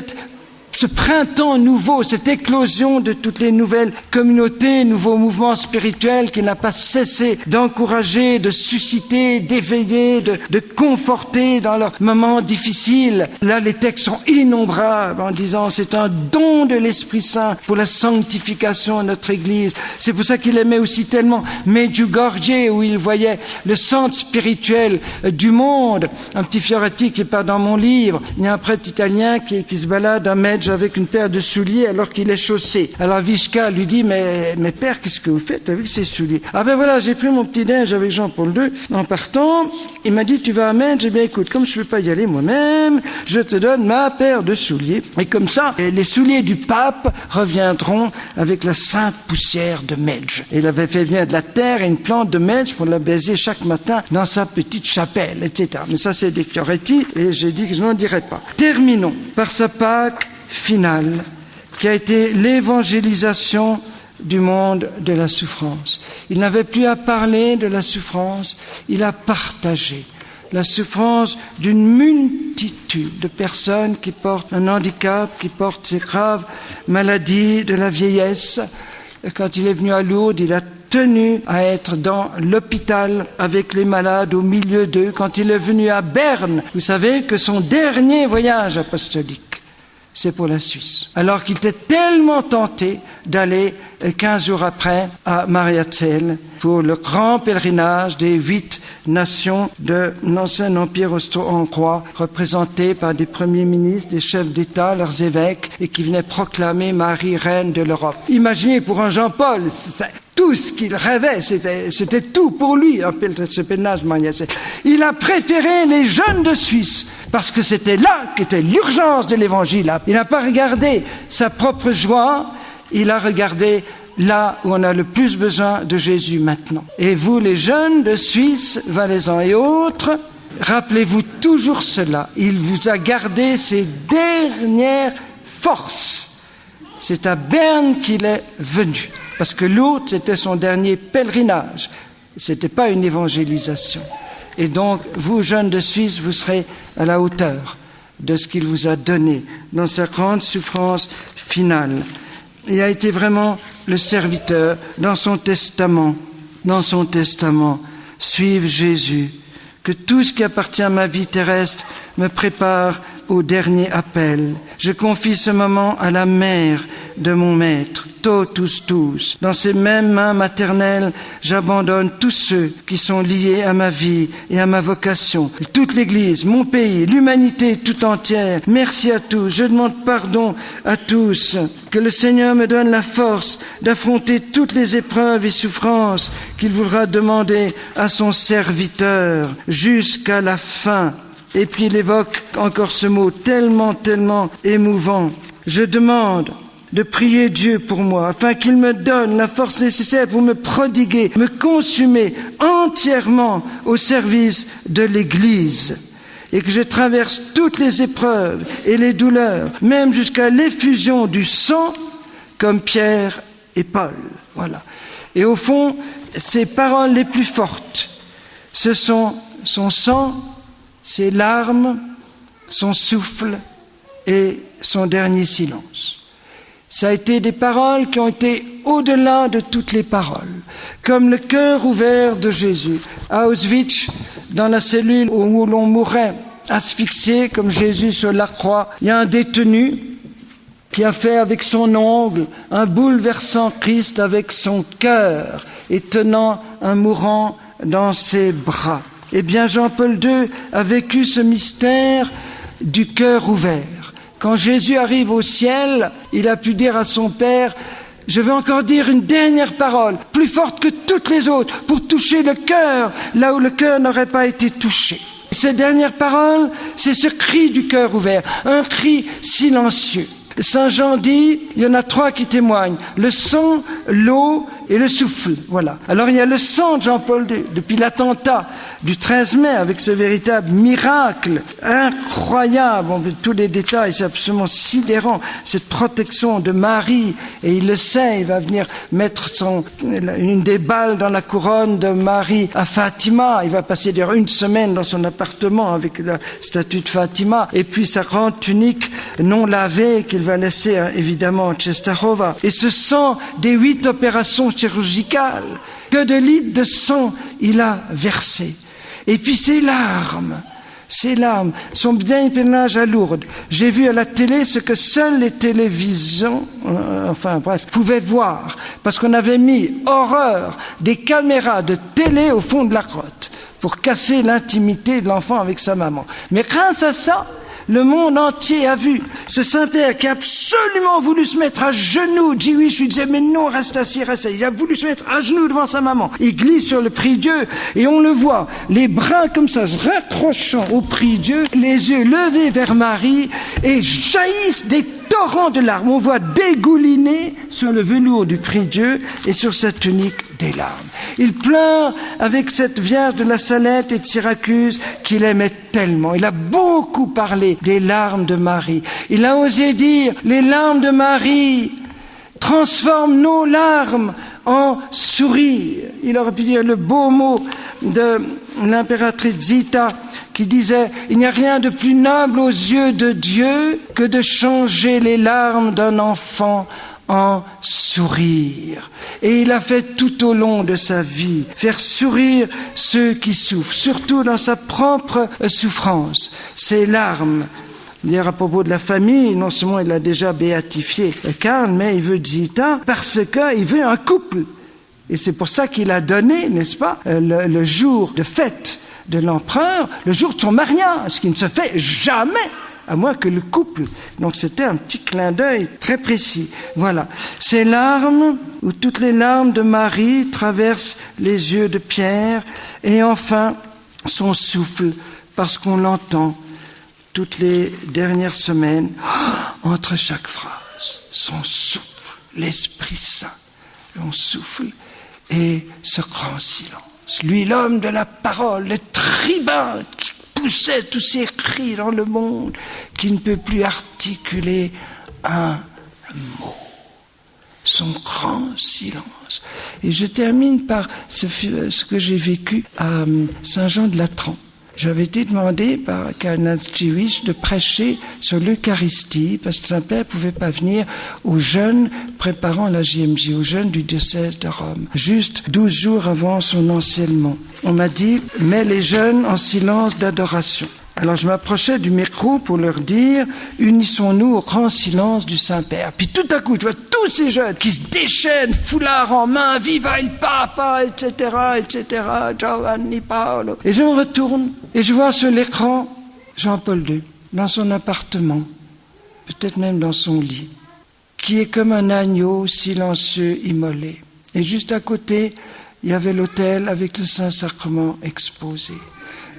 Speaker 3: ce printemps nouveau, cette éclosion de toutes les nouvelles communautés, nouveaux mouvements spirituels qu'il n'a pas cessé d'encourager, de susciter, d'éveiller, de conforter dans leurs moments difficiles. Là, les textes sont innombrables en disant c'est un don de l'Esprit Saint pour la sanctification de notre Église. C'est pour ça qu'il aimait aussi tellement Medjugorje, où il voyait le centre spirituel du monde. Un petit Fioretti qui n'est pas dans mon livre. Il y a un prêtre italien qui se balade à Medj avec une paire de souliers alors qu'il est chaussé. Alors Vishka lui dit mais père, qu'est-ce que vous faites avec ces souliers? Ah ben voilà, j'ai pris mon petit déj avec Jean-Paul II en partant. Il m'a dit tu vas à Medj? Eh bien écoute, comme je ne peux pas y aller moi-même, je te donne ma paire de souliers. Et comme ça, les souliers du pape reviendront avec la sainte poussière de Medj. Il avait fait venir de la terre et une plante de Medj pour la baiser chaque matin dans sa petite chapelle, etc. Mais ça c'est des Fioretti et j'ai dit que je n'en dirais pas. Terminons par sa Pâque finale, qui a été l'évangélisation du monde de la souffrance. Il n'avait plus à parler de la souffrance, il a partagé la souffrance d'une multitude de personnes qui portent un handicap, qui portent ces graves maladies de la vieillesse. Quand il est venu à Lourdes, il a tenu à être dans l'hôpital avec les malades au milieu d'eux. Quand il est venu à Berne, vous savez que son dernier voyage apostolique, c'est pour la Suisse. Alors qu'il était tellement tenté d'aller 15 jours après à Mariazell pour le grand pèlerinage des 8 nations de l'ancien empire austro-hongrois, représentés par des premiers ministres, des chefs d'État, leurs évêques, et qui venaient proclamer Marie, reine de l'Europe. Imaginez pour un Jean-Paul, tout ce qu'il rêvait, c'était tout pour lui, ce pèlerinage Mariazell. Il a préféré les jeunes de Suisse, parce que c'était là qu'était l'urgence de l'évangile. Il n'a pas regardé sa propre joie, il a regardé là où on a le plus besoin de Jésus maintenant. Et vous, les jeunes de Suisse, valaisans et autres, rappelez-vous toujours cela. Il vous a gardé ses dernières forces. C'est à Berne qu'il est venu. Parce que Lourdes, c'était son dernier pèlerinage. Ce n'était pas une évangélisation. Et donc, vous, jeunes de Suisse, vous serez à la hauteur de ce qu'il vous a donné dans sa grande souffrance finale. Il a été vraiment le serviteur dans son testament, suive Jésus, que tout ce qui appartient à ma vie terrestre me prépare au dernier appel. Je confie ce moment à la mère de mon maître, totus tuus. Dans ses mêmes mains maternelles, j'abandonne tous ceux qui sont liés à ma vie et à ma vocation. Toute l'Église, mon pays, l'humanité tout entière. Merci à tous. Je demande pardon à tous. Que le Seigneur me donne la force d'affronter toutes les épreuves et souffrances qu'il voudra demander à son serviteur jusqu'à la fin. Et puis il évoque encore ce mot tellement émouvant. Je demande de prier Dieu pour moi, afin qu'il me donne la force nécessaire pour me prodiguer, me consumer entièrement au service de l'Église, et que je traverse toutes les épreuves et les douleurs, même jusqu'à l'effusion du sang, comme Pierre et Paul. Voilà. Et au fond, ces paroles les plus fortes, ce sont son sang, ses larmes, son souffle et son dernier silence. Ça a été des paroles qui ont été au-delà de toutes les paroles, comme le cœur ouvert de Jésus. À Auschwitz, dans la cellule où l'on mourait asphyxié comme Jésus sur la croix, il y a un détenu qui a fait avec son ongle un bouleversant Christ avec son cœur et tenant un mourant dans ses bras. Eh bien, Jean-Paul II a vécu ce mystère du cœur ouvert. Quand Jésus arrive au ciel, il a pu dire à son Père, « Je vais encore dire une dernière parole, plus forte que toutes les autres, pour toucher le cœur, là où le cœur n'aurait pas été touché. » Cette dernière parole, c'est ce cri du cœur ouvert, un cri silencieux. Saint Jean dit, il y en a 3 qui témoignent, le sang l'eau et le souffle. Voilà. Alors il y a le sang de Jean-Paul II, depuis l'attentat du 13 mai, avec ce véritable miracle incroyable. Bon, tous les détails, c'est absolument sidérant. Cette protection de Marie, et il le sait, il va venir mettre une des balles dans la couronne de Marie à Fatima. Il va passer d'ailleurs une semaine dans son appartement avec la statue de Fatima, et puis sa grande tunique non lavée qu'il va laisser évidemment à Czestochowa. Et ce sang des 8 opérations chirurgicales, que de litres de sang il a versé. Et puis ses larmes son bien pèlerinage à Lourdes. J'ai vu à la télé ce que seules les télévisions, pouvaient voir, parce qu'on avait mis, horreur, des caméras de télé au fond de la grotte pour casser l'intimité de l'enfant avec sa maman. Mais grâce à ça, le monde entier a vu ce Saint-Père qui a absolument voulu se mettre à genoux. Jewish lui disait, mais non, reste assis, reste assis. Il a voulu se mettre à genoux devant sa maman. Il glisse sur le prie-Dieu et on le voit, les bras comme ça, se raccrochant au prie-Dieu, les yeux levés vers Marie et jaillissent des torrents de larmes. On voit dégouliner sur le velours du prie-Dieu et sur sa tunique des larmes. Il pleure avec cette Vierge de la Salette et de Syracuse qu'il aimait tellement. Il a beaucoup parlé des larmes de Marie. Il a osé dire, les larmes de Marie transforment nos larmes en sourire. Il aurait pu dire le beau mot de l'impératrice Zita qui disait « Il n'y a rien de plus noble aux yeux de Dieu que de changer les larmes d'un enfant en sourire. » Et il a fait tout au long de sa vie, faire sourire ceux qui souffrent, surtout dans sa propre souffrance. Ses larmes. Dire à propos de la famille, non seulement il a déjà béatifié Karl, mais il veut Zita parce qu'il veut un couple. Et c'est pour ça qu'il a donné, n'est-ce pas, le jour de fête de l'empereur, le jour de son mariage, ce qui ne se fait jamais, à moins que le couple. Donc c'était un petit clin d'œil très précis. Voilà. Ces larmes, où toutes les larmes de Marie traversent les yeux de Pierre, et enfin son souffle, parce qu'on l'entend toutes les dernières semaines, entre chaque phrase, son souffle, l'Esprit Saint, on souffle, et ce grand silence. Lui, l'homme de la parole, le tribun qui poussait tous ses cris dans le monde, qui ne peut plus articuler un mot. Son grand silence. Et je termine par ce que j'ai vécu à Saint-Jean-de-Latran. J'avais été demandé par Cardinal Jewish de prêcher sur l'Eucharistie, parce que Saint-Père ne pouvait pas venir aux jeunes préparant la JMJ, aux jeunes du diocèse de Rome, juste 12 jours avant son enseignement. On m'a dit, mets les jeunes en silence d'adoration. Alors je m'approchais du micro pour leur dire, unissons-nous au grand silence du Saint-Père. Puis tout à coup, je vois tous ces jeunes qui se déchaînent, foulard en main, viva il Papa, etc., Giovanni Paolo. Et je me retourne et je vois sur l'écran Jean-Paul II, dans son appartement, peut-être même dans son lit, qui est comme un agneau silencieux immolé. Et juste à côté, il y avait l'autel avec le Saint-Sacrement exposé.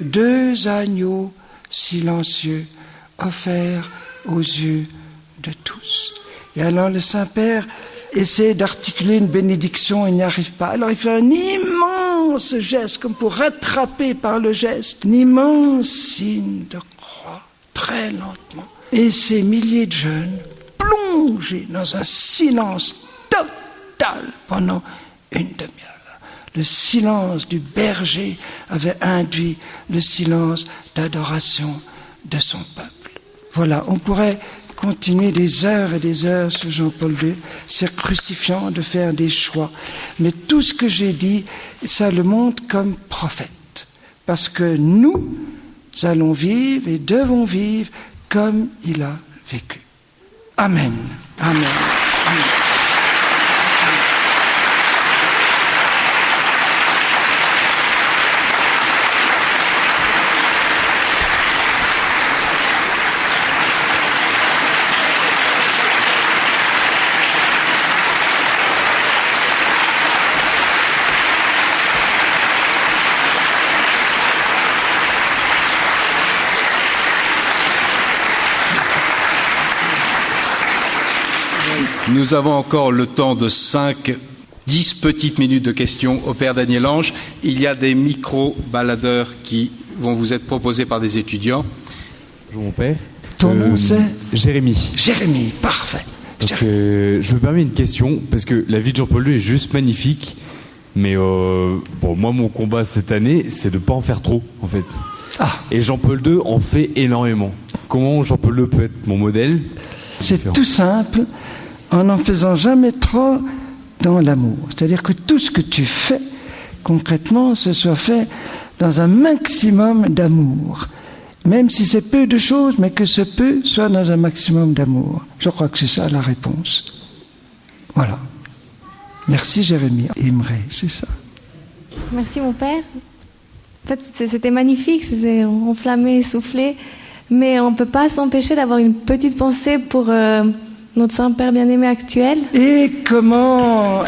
Speaker 3: 2 agneaux silencieux, offerts aux yeux de tous. Et alors le Saint-Père essaie d'articuler une bénédiction, il n'y arrive pas. Alors il fait un immense geste, comme pour rattraper par le geste, un immense signe de croix, très lentement. Et ces milliers de jeunes plongés dans un silence total pendant une demi-heure. Le silence du berger avait induit le silence d'adoration de son peuple. Voilà, on pourrait continuer des heures et des heures sur Jean-Paul II. C'est crucifiant de faire des choix. Mais tout ce que j'ai dit, ça le montre comme prophète. Parce que nous allons vivre et devons vivre comme il a vécu. Amen. Amen. Amen.
Speaker 2: Nous avons encore le temps de 5 10 petites minutes de questions au Père Daniel Ange. Il y a des micro-baladeurs qui vont vous être proposés par des étudiants.
Speaker 4: Bonjour mon père.
Speaker 3: Ton nom c'est
Speaker 4: Jérémy.
Speaker 3: Jérémy, parfait.
Speaker 4: Donc, je me permets une question, parce que la vie de Jean-Paul II est juste magnifique, mais moi mon combat cette année, c'est de ne pas en faire trop, en fait. Et Jean-Paul II en fait énormément. Comment Jean-Paul II peut être mon modèle ?
Speaker 3: C'est tout simple, en n'en faisant jamais trop dans l'amour. C'est-à-dire que tout ce que tu fais, concrètement, ce soit fait dans un maximum d'amour. Même si c'est peu de choses, mais que ce peu soit dans un maximum d'amour. Je crois que c'est ça la réponse. Voilà. Merci Jérémy. Imre, c'est ça.
Speaker 5: Merci mon père. En fait, c'était magnifique, c'était enflammé, soufflé, mais on ne peut pas s'empêcher d'avoir une petite pensée pour notre Saint-Père bien-aimé actuel.
Speaker 3: Et comment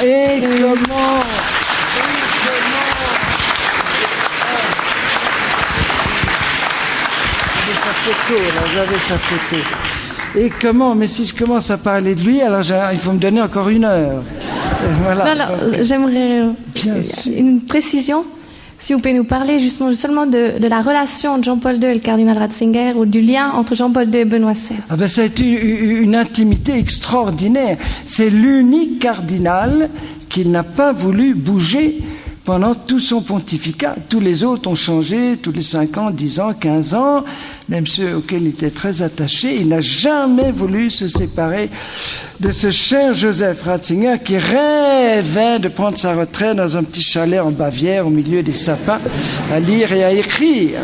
Speaker 3: J'avais sa photo. Et comment? Mais si je commence à parler de lui, alors il faut me donner encore 1 heure. Voilà.
Speaker 5: Non, j'aimerais une précision. Si vous pouvez nous parler justement seulement de la relation de Jean-Paul II et le cardinal Ratzinger, ou du lien entre Jean-Paul II et Benoît XVI.
Speaker 3: Ça a été une intimité extraordinaire. C'est l'unique cardinal qu'il n'a pas voulu bouger pendant tout son pontificat. Tous les autres ont changé tous les 5 ans, 10 ans, 15 ans, même ceux auxquels il était très attaché. Il n'a jamais voulu se séparer de ce cher Joseph Ratzinger qui rêvait de prendre sa retraite dans un petit chalet en Bavière au milieu des sapins à lire et à écrire.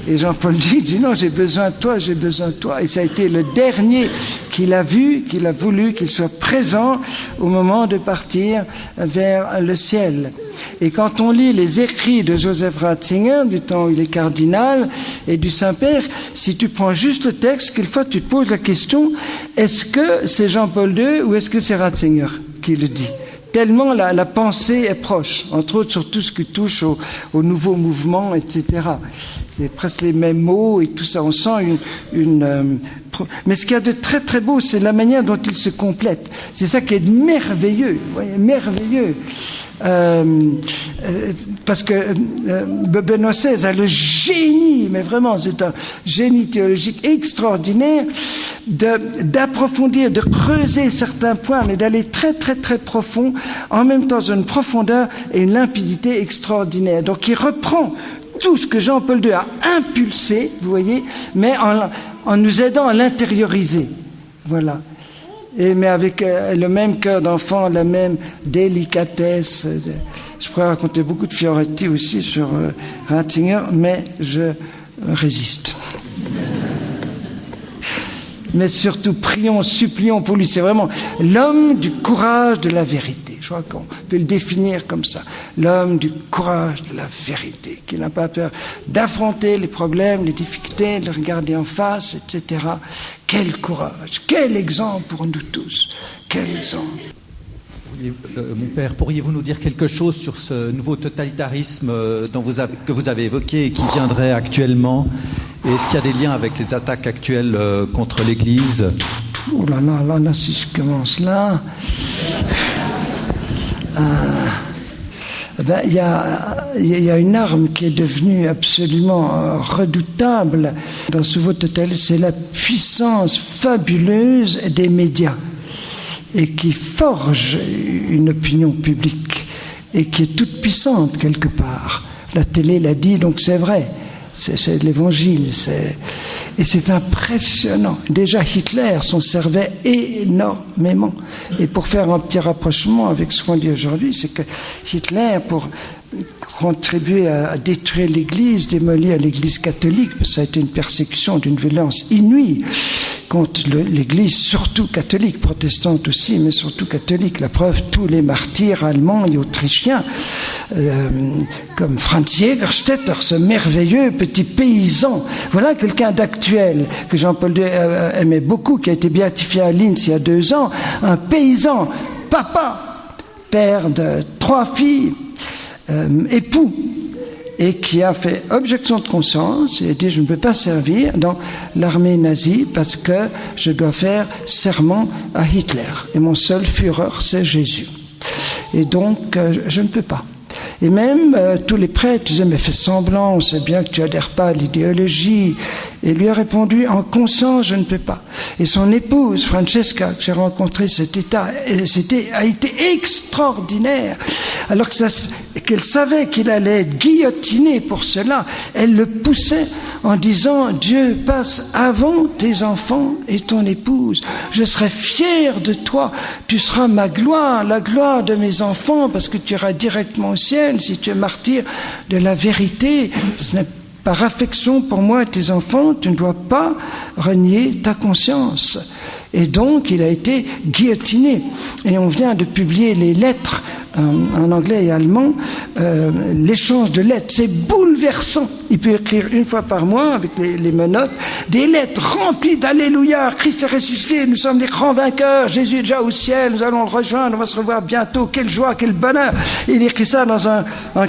Speaker 3: Et Jean-Paul II dit non, j'ai besoin de toi, j'ai besoin de toi. Et ça a été le dernier qu'il a vu, qu'il a voulu qu'il soit présent au moment de partir vers le ciel. Et quand on lit les écrits de Joseph Ratzinger, du temps où il est cardinal, et du Saint-Père, si tu prends juste le texte, quelquefois tu te poses la question, est-ce que c'est Jean-Paul II ou est-ce que c'est Ratzinger qui le dit ? Tellement la pensée est proche, entre autres sur tout ce qui touche au nouveau mouvement, etc. C'est presque les mêmes mots et tout ça. On sent mais ce qu'il y a de très très beau, c'est la manière dont ils se complètent. C'est ça qui est merveilleux, vous voyez, merveilleux. Parce que Benoît XVI a le génie, mais vraiment c'est un génie théologique extraordinaire d'approfondir, de creuser certains points, mais d'aller très très très profond, en même temps une profondeur et une limpidité extraordinaire. Donc il reprend tout ce que Jean-Paul II a impulsé, vous voyez, mais en nous aidant à l'intérioriser. Voilà. Mais avec le même cœur d'enfant, la même délicatesse. Je pourrais raconter beaucoup de Fioretti aussi sur Ratzinger, mais je résiste. Mais surtout, prions, supplions pour lui. C'est vraiment l'homme du courage de la vérité. Je crois qu'on peut le définir comme ça. L'homme du courage de la vérité, qui n'a pas peur d'affronter les problèmes, les difficultés, de les regarder en face, etc. Quel courage, quel exemple pour nous tous, quel exemple.
Speaker 6: Mon père, pourriez-vous nous dire quelque chose sur ce nouveau totalitarisme que vous avez évoqué et qui viendrait actuellement? Et est-ce qu'il y a des liens avec les attaques actuelles contre l'Église?
Speaker 3: Oh là là, là, si je commence là... il y a une arme qui est devenue absolument redoutable dans ce nouveau totalitarisme, c'est la puissance fabuleuse des médias, et qui forge une opinion publique et qui est toute puissante quelque part. La télé l'a dit, donc c'est vrai, c'est l'évangile, et c'est impressionnant. Déjà Hitler s'en servait énormément. Et pour faire un petit rapprochement avec ce qu'on dit aujourd'hui, c'est que Hitler, pour contribuer à détruire l'Église, démolir l'Église catholique, parce que ça a été une persécution d'une violence inouïe contre l'Église, surtout catholique, protestante aussi, mais surtout catholique. La preuve, tous les martyrs allemands et autrichiens, comme Franz Jägerstätter, ce merveilleux petit paysan. Voilà quelqu'un d'actuel que Jean-Paul II aimait beaucoup, qui a été béatifié à Linz il y a 2 ans. Un paysan, papa, père de 3 filles, époux, et qui a fait objection de conscience et a dit je ne peux pas servir dans l'armée nazie parce que je dois faire serment à Hitler et mon seul Führer c'est Jésus. Et donc, je ne peux pas. Et même tous les prêtres disaient, mais fais semblant, on sait bien que tu adhères pas à l'idéologie. Et lui a répondu, en conscience, je ne peux pas. Et son épouse, Francesca, que j'ai rencontrée cet état, a été extraordinaire. Alors qu'elle savait qu'il allait être guillotiné pour cela, elle le poussait en disant, Dieu passe avant tes enfants et ton épouse. Je serai fier de toi. Tu seras ma gloire, la gloire de mes enfants, parce que tu iras directement au ciel si tu es martyr de la vérité. Ce n'est par affection pour moi et tes enfants, tu ne dois pas renier ta conscience. Et donc, il a été guillotiné. Et on vient de publier les lettres en anglais et allemand, l'échange de lettres, c'est bouleversant. Il peut écrire une fois par mois avec les menottes, des lettres remplies d'alléluia, Christ est ressuscité, nous sommes les grands vainqueurs, Jésus est déjà au ciel, nous allons le rejoindre, on va se revoir bientôt, quelle joie, quel bonheur. Il écrit ça dans un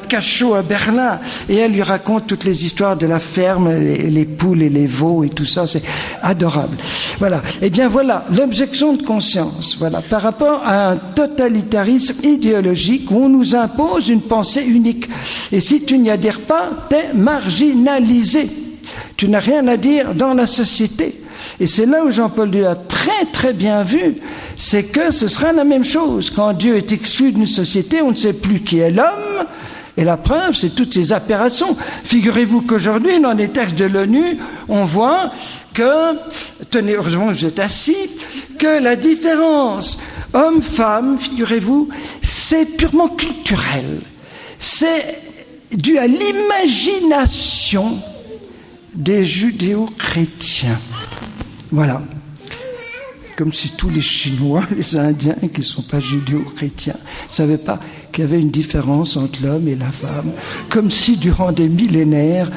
Speaker 3: cachot à Berlin, et elle lui raconte toutes les histoires de la ferme, les poules et les veaux et tout ça, c'est adorable. Voilà. Eh bien voilà, l'objection de conscience, voilà, par rapport à un totalitarisme idéologique où on nous impose une pensée unique. Et si tu n'y adhères pas, t'es marginalisé. Tu n'as rien à dire dans la société. Et c'est là où Jean-Paul II a très très bien vu, c'est que ce sera la même chose. Quand Dieu est exclu d'une société, on ne sait plus qui est l'homme. Et la preuve, c'est toutes ces aberrations. Figurez-vous qu'aujourd'hui, dans les textes de l'ONU, on voit que, tenez, heureusement que vous êtes assis, que la différence homme-femme, figurez-vous, c'est purement culturel. C'est dû à l'imagination des judéo-chrétiens. Voilà. Comme si tous les Chinois, les Indiens, qui ne sont pas judéo-chrétiens, ne savaient pas qu'il y avait une différence entre l'homme et la femme. Comme si, durant des millénaires,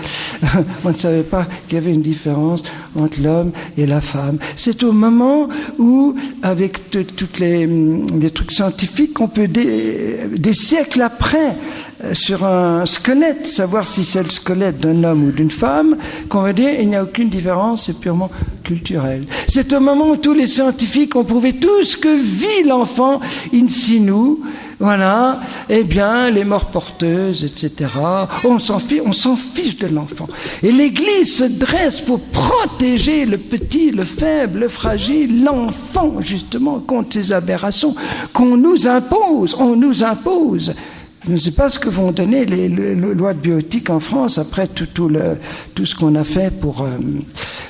Speaker 3: on ne savait pas qu'il y avait une différence entre l'homme et la femme. C'est au moment où, avec tous les trucs scientifiques, on peut, des siècles après, sur un squelette, savoir si c'est le squelette d'un homme ou d'une femme, qu'on va dire il n'y a aucune différence, c'est purement culturel. C'est au moment où tous les scientifiques ont prouvé tout ce que vit l'enfant in situ, voilà, eh bien, les morts porteuses, etc. On s'en fiche de l'enfant. Et l'Église se dresse pour protéger le petit, le faible, le fragile, l'enfant, justement, contre ces aberrations qu'on nous impose. On nous impose. Je ne sais pas ce que vont donner les lois de bioéthique en France après tout ce qu'on a fait pour...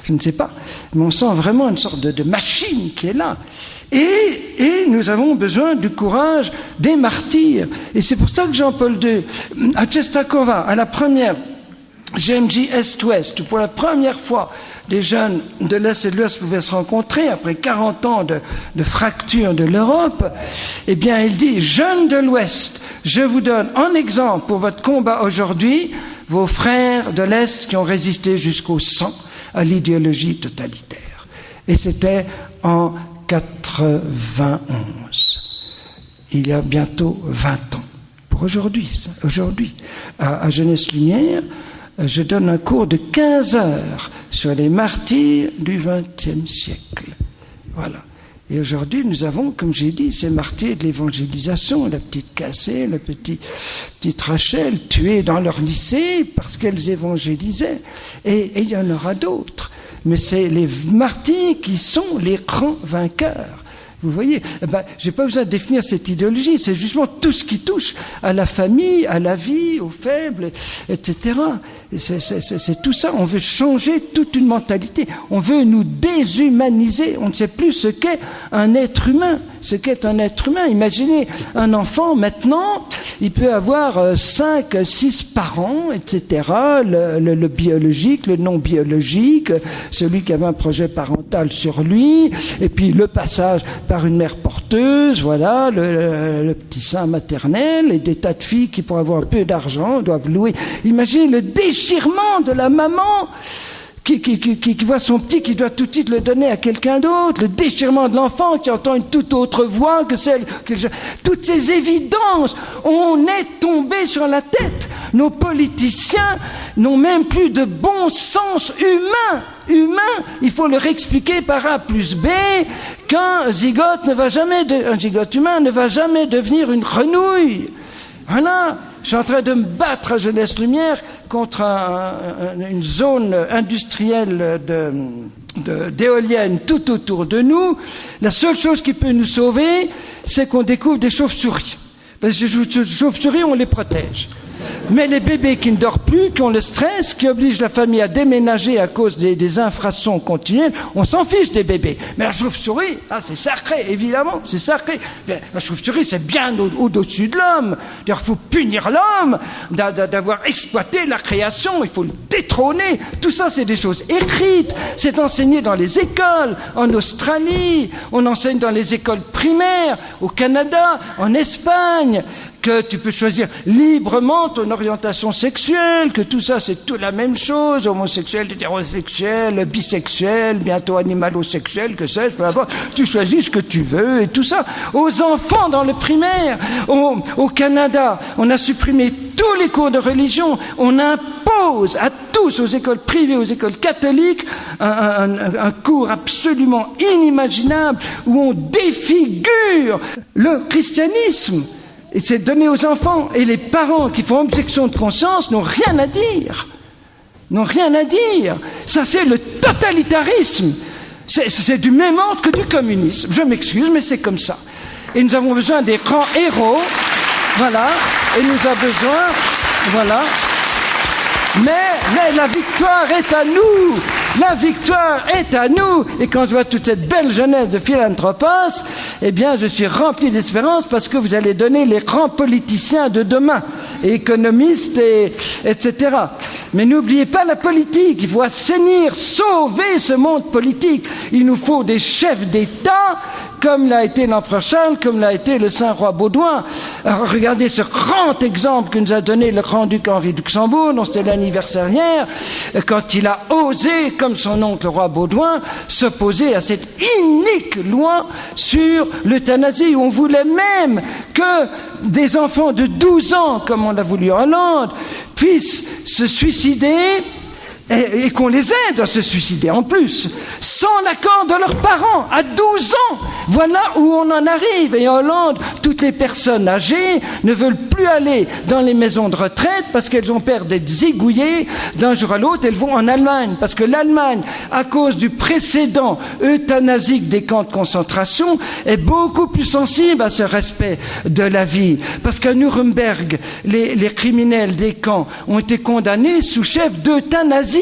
Speaker 3: je ne sais pas. Mais on sent vraiment une sorte de machine qui est là. Et nous avons besoin du courage des martyrs. Et c'est pour ça que Jean-Paul II, à Czestochowa, à la première GMJ Est-Ouest, pour la première fois, les jeunes de l'Est et de l'Ouest pouvaient se rencontrer après 40 ans de fracture de l'Europe. Eh bien, il dit, jeunes de l'Ouest, je vous donne en exemple pour votre combat aujourd'hui vos frères de l'Est qui ont résisté jusqu'au sang à l'idéologie totalitaire. Et c'était en 91, il y a bientôt 20 ans, pour aujourd'hui, à Jeunesse Lumière, je donne un cours de 15 heures sur les martyrs du XXe siècle. Voilà. Et aujourd'hui, nous avons, comme j'ai dit, ces martyrs de l'évangélisation, la petite Cassée, la petite Rachel, tuées dans leur lycée parce qu'elles évangélisaient. Et il y en aura d'autres. Mais c'est les martyrs qui sont les grands vainqueurs. Vous voyez, j'ai pas besoin de définir cette idéologie, c'est justement tout ce qui touche à la famille, à la vie, aux faibles, etc. C'est tout ça, on veut changer toute une mentalité, on veut nous déshumaniser, on ne sait plus ce qu'est un être humain. Imaginez un enfant maintenant, il peut avoir 5, 6 parents, etc. Le biologique, le non biologique, celui qui avait un projet parental sur lui, et puis le passage par une mère porteuse, voilà, le petit sein maternel, et des tas de filles qui, pour avoir un peu d'argent, doivent louer. Imaginez le déchirement de la maman qui voit son petit, qui doit tout de suite le donner à quelqu'un d'autre, le déchirement de l'enfant qui entend une toute autre voix que celle... Toutes ces évidences, on est tombé sur la tête. Nos politiciens n'ont même plus de bon sens humain. humain. Il faut leur expliquer par A plus B qu'un zygote un zygote humain ne va jamais devenir une grenouille. Voilà. Je suis en train de me battre à Jeunesse Lumière contre une zone industrielle d'éoliennes tout autour de nous. La seule chose qui peut nous sauver, c'est qu'on découvre des chauves-souris. Parce que les chauves-souris, on les protège. Mais les bébés qui ne dorment plus, qui ont le stress, qui obligent la famille à déménager à cause des infrasons continuelles, on s'en fiche des bébés. Mais la chauve-souris, c'est sacré, évidemment, c'est sacré. La chauve-souris, c'est bien au-dessus de l'homme. D'ailleurs, il faut punir l'homme d'avoir exploité la création, il faut le détrôner. Tout ça, c'est des choses écrites, c'est enseigné dans les écoles, en Australie, on enseigne dans les écoles primaires, au Canada, en Espagne, que tu peux choisir librement ton orientation sexuelle, que tout ça c'est tout la même chose, homosexuel, hétérosexuel, bisexuel, bientôt animalosexuel, que sais-je, peu importe, tu choisis ce que tu veux et tout ça. Aux enfants dans le primaire, au Canada, on a supprimé tous les cours de religion, on impose à tous, aux écoles privées, aux écoles catholiques, un cours absolument inimaginable où on défigure le christianisme. Et c'est donné aux enfants. Et les parents qui font objection de conscience n'ont rien à dire. N'ont rien à dire. Ça, c'est le totalitarisme. C'est du même ordre que du communisme. Je m'excuse, mais c'est comme ça. Et nous avons besoin des grands héros. Voilà. Et nous avons besoin... Voilà. Mais la victoire est à nous. La victoire est à nous. Et quand je vois toute cette belle jeunesse de Philanthropos, eh bien, je suis rempli d'espérance parce que vous allez donner les grands politiciens de demain, et économistes, etc. Mais n'oubliez pas la politique. Il faut assainir, sauver ce monde politique. Il nous faut des chefs d'État comme l'a été l'empereur Charles, comme l'a été le Saint-Roi Baudouin. Alors, regardez ce grand exemple que nous a donné le grand-duc Henri de Luxembourg, dont c'était l'anniversaire hier, quand il a osé, comme son oncle le roi Baudouin, s'opposer à cette inique loi sur l'euthanasie, où on voulait même que des enfants de 12 ans, comme on l'a voulu en Hollande, puissent se suicider et qu'on les aide à se suicider en plus, sans l'accord de leurs parents, à 12 ans. Voilà où on en arrive. Et en Hollande, toutes les personnes âgées ne veulent plus aller dans les maisons de retraite parce qu'elles ont peur d'être zigouillées. D'un jour à l'autre, elles vont en Allemagne, parce que l'Allemagne, à cause du précédent euthanasique des camps de concentration, est beaucoup plus sensible à ce respect de la vie. Parce qu'à Nuremberg, les criminels des camps ont été condamnés sous chef d'euthanasie.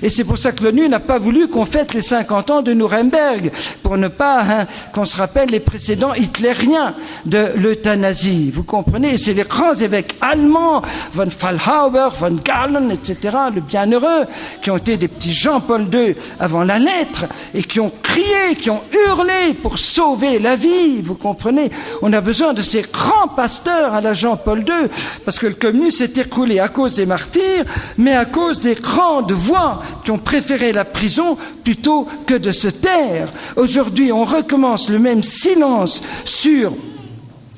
Speaker 3: Et c'est pour ça que l'ONU n'a pas voulu qu'on fête les 50 ans de Nuremberg, pour ne pas qu'on se rappelle les précédents hitlériens de l'euthanasie. Vous comprenez? Et c'est les grands évêques allemands, von Fallhauber, von Galen, etc., le bienheureux, qui ont été des petits Jean-Paul II avant la lettre, et qui ont crié, qui ont hurlé pour sauver la vie. Vous comprenez? On a besoin de ces grands pasteurs à la Jean-Paul II, parce que le communisme s'est écroulé à cause des martyrs, mais à cause des grandes voix qui ont préféré la prison plutôt que de se taire. Aujourd'hui, on recommence le même silence sur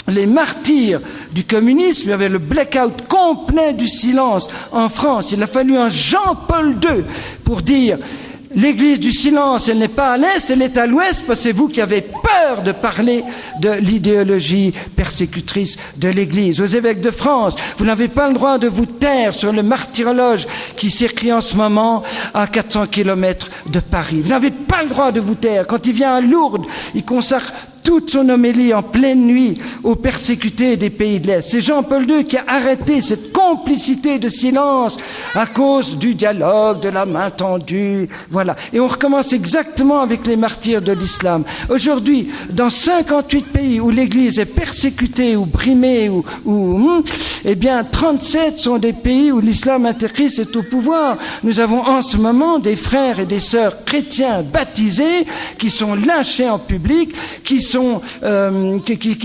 Speaker 3: les martyrs du communisme. Il y avait le blackout complet du silence en France. Il a fallu un Jean-Paul II pour dire: l'Église du silence, elle n'est pas à l'Est, elle est à l'Ouest, parce que c'est vous qui avez peur de parler de l'idéologie persécutrice de l'Église. Aux évêques de France, vous n'avez pas le droit de vous taire sur le martyrologe qui s'écrit en ce moment à 400 km de Paris. Vous n'avez pas le droit de vous taire. Quand il vient à Lourdes, il consacre toute son homélie en pleine nuit aux persécutés des pays de l'Est. C'est Jean-Paul II qui a arrêté cette complicité de silence à cause du dialogue, de la main tendue. Voilà. Et on recommence exactement avec les martyrs de l'islam. Aujourd'hui, dans 58 pays où l'Église est persécutée ou brimée, eh bien, 37 sont des pays où l'islam intégriste est au pouvoir. Nous avons en ce moment des frères et des sœurs chrétiens baptisés qui sont lynchés en public, qui sont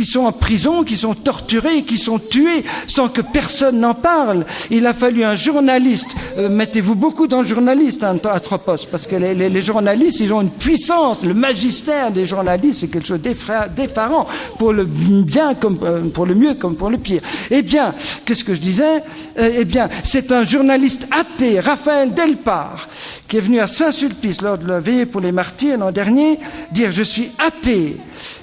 Speaker 3: sont en prison, qui sont torturés, qui sont tués sans que personne n'en parle. Il a fallu un journaliste, mettez-vous beaucoup dans le journaliste, Anthropos, parce que les journalistes, ils ont une puissance, le magistère des journalistes, c'est quelque chose d'effarant, pour le bien comme pour le mieux comme pour le pire. Eh bien, qu'est-ce que je disais? Eh bien, c'est un journaliste athée, Raphaël Delpar, qui est venu à Saint-Sulpice lors de la veillée pour les martyrs l'an dernier, dire « Je suis athée,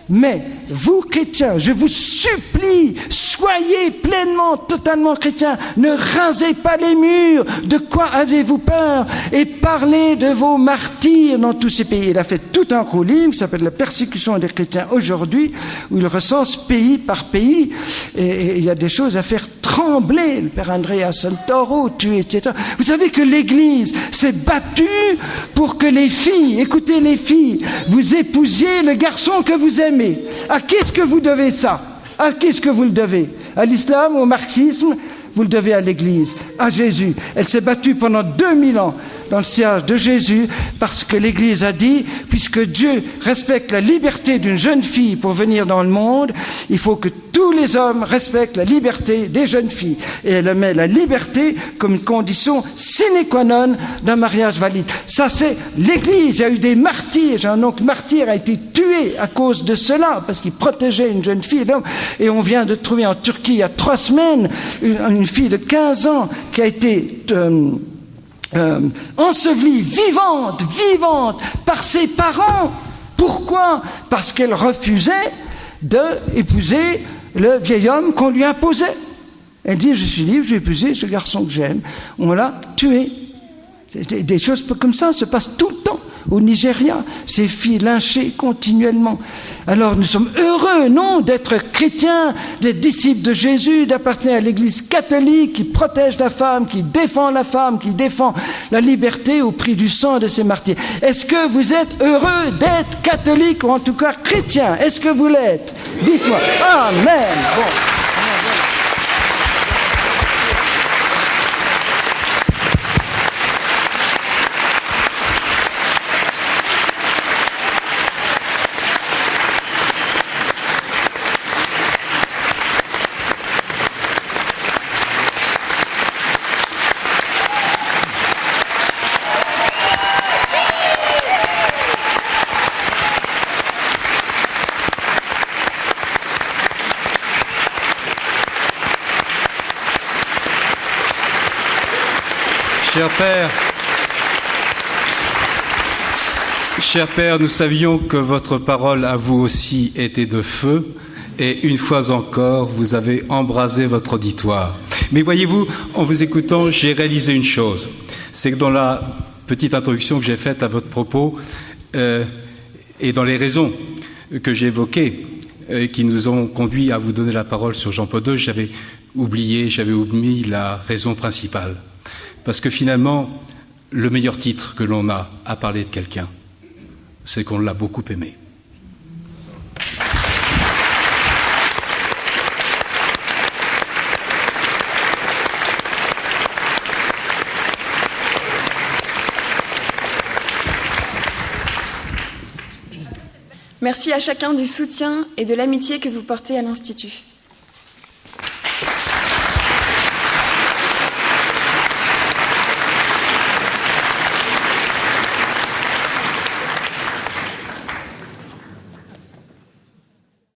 Speaker 3: mais vous, chrétiens, je vous supplie, soyez pleinement, totalement chrétiens, ne rasez pas les murs, de quoi avez-vous peur? Et parlez de vos martyrs dans tous ces pays. » Il a fait tout un gros livre qui s'appelle « La persécution des chrétiens aujourd'hui », où il recense pays par pays, et il y a des choses à faire trembler. Le père Andrea Santoro, tué, etc. Vous savez que l'Église s'est battue pour que les filles, écoutez les filles, vous épousiez le garçon que vous aimez. À qui est-ce que vous devez ça? À qui est-ce que vous le devez? À l'islam, au marxisme? Vous le devez à l'Église, à Jésus. Elle s'est battue pendant 2000 ans dans le sillage de Jésus parce que l'Église a dit, puisque Dieu respecte la liberté d'une jeune fille pour venir dans le monde, il faut que tous les hommes respectent la liberté des jeunes filles. Et elle met la liberté comme une condition sine qua non d'un mariage valide. Ça, c'est l'Église. Il y a eu des martyrs. J'ai un oncle martyr a été tué à cause de cela, parce qu'il protégeait une jeune fille. Et on vient de trouver en Turquie, il y a 3 semaines, une fille de 15 ans qui a été ensevelie, vivante, par ses parents. Pourquoi? Parce qu'elle refusait d'épouser le vieil homme qu'on lui imposait. Elle dit, je suis libre, je vais épouser ce garçon que j'aime. On l'a tué. Des choses comme ça se passent tout le temps. Au Nigeria, ces filles lynchées continuellement. Alors nous sommes heureux, non, d'être chrétiens, d'être disciples de Jésus, d'appartenir à l'Église catholique qui protège la femme, qui défend la liberté au prix du sang de ses martyrs. Est-ce que vous êtes heureux d'être catholique ou en tout cas chrétien? Est-ce que vous l'êtes? Dites-moi. Amen. Bon.
Speaker 2: Cher Père, nous savions que votre parole à vous aussi était de feu, et une fois encore, vous avez embrasé votre auditoire. Mais voyez-vous, en vous écoutant, j'ai réalisé une chose, c'est que dans la petite introduction que j'ai faite à votre propos, et dans les raisons que j'ai évoquées, qui nous ont conduit à vous donner la parole sur Jean-Paul II, j'avais omis la raison principale. Parce que finalement, le meilleur titre que l'on a à parler de quelqu'un, c'est qu'on l'a beaucoup aimé.
Speaker 7: Merci à chacun du soutien et de l'amitié que vous portez à l'Institut.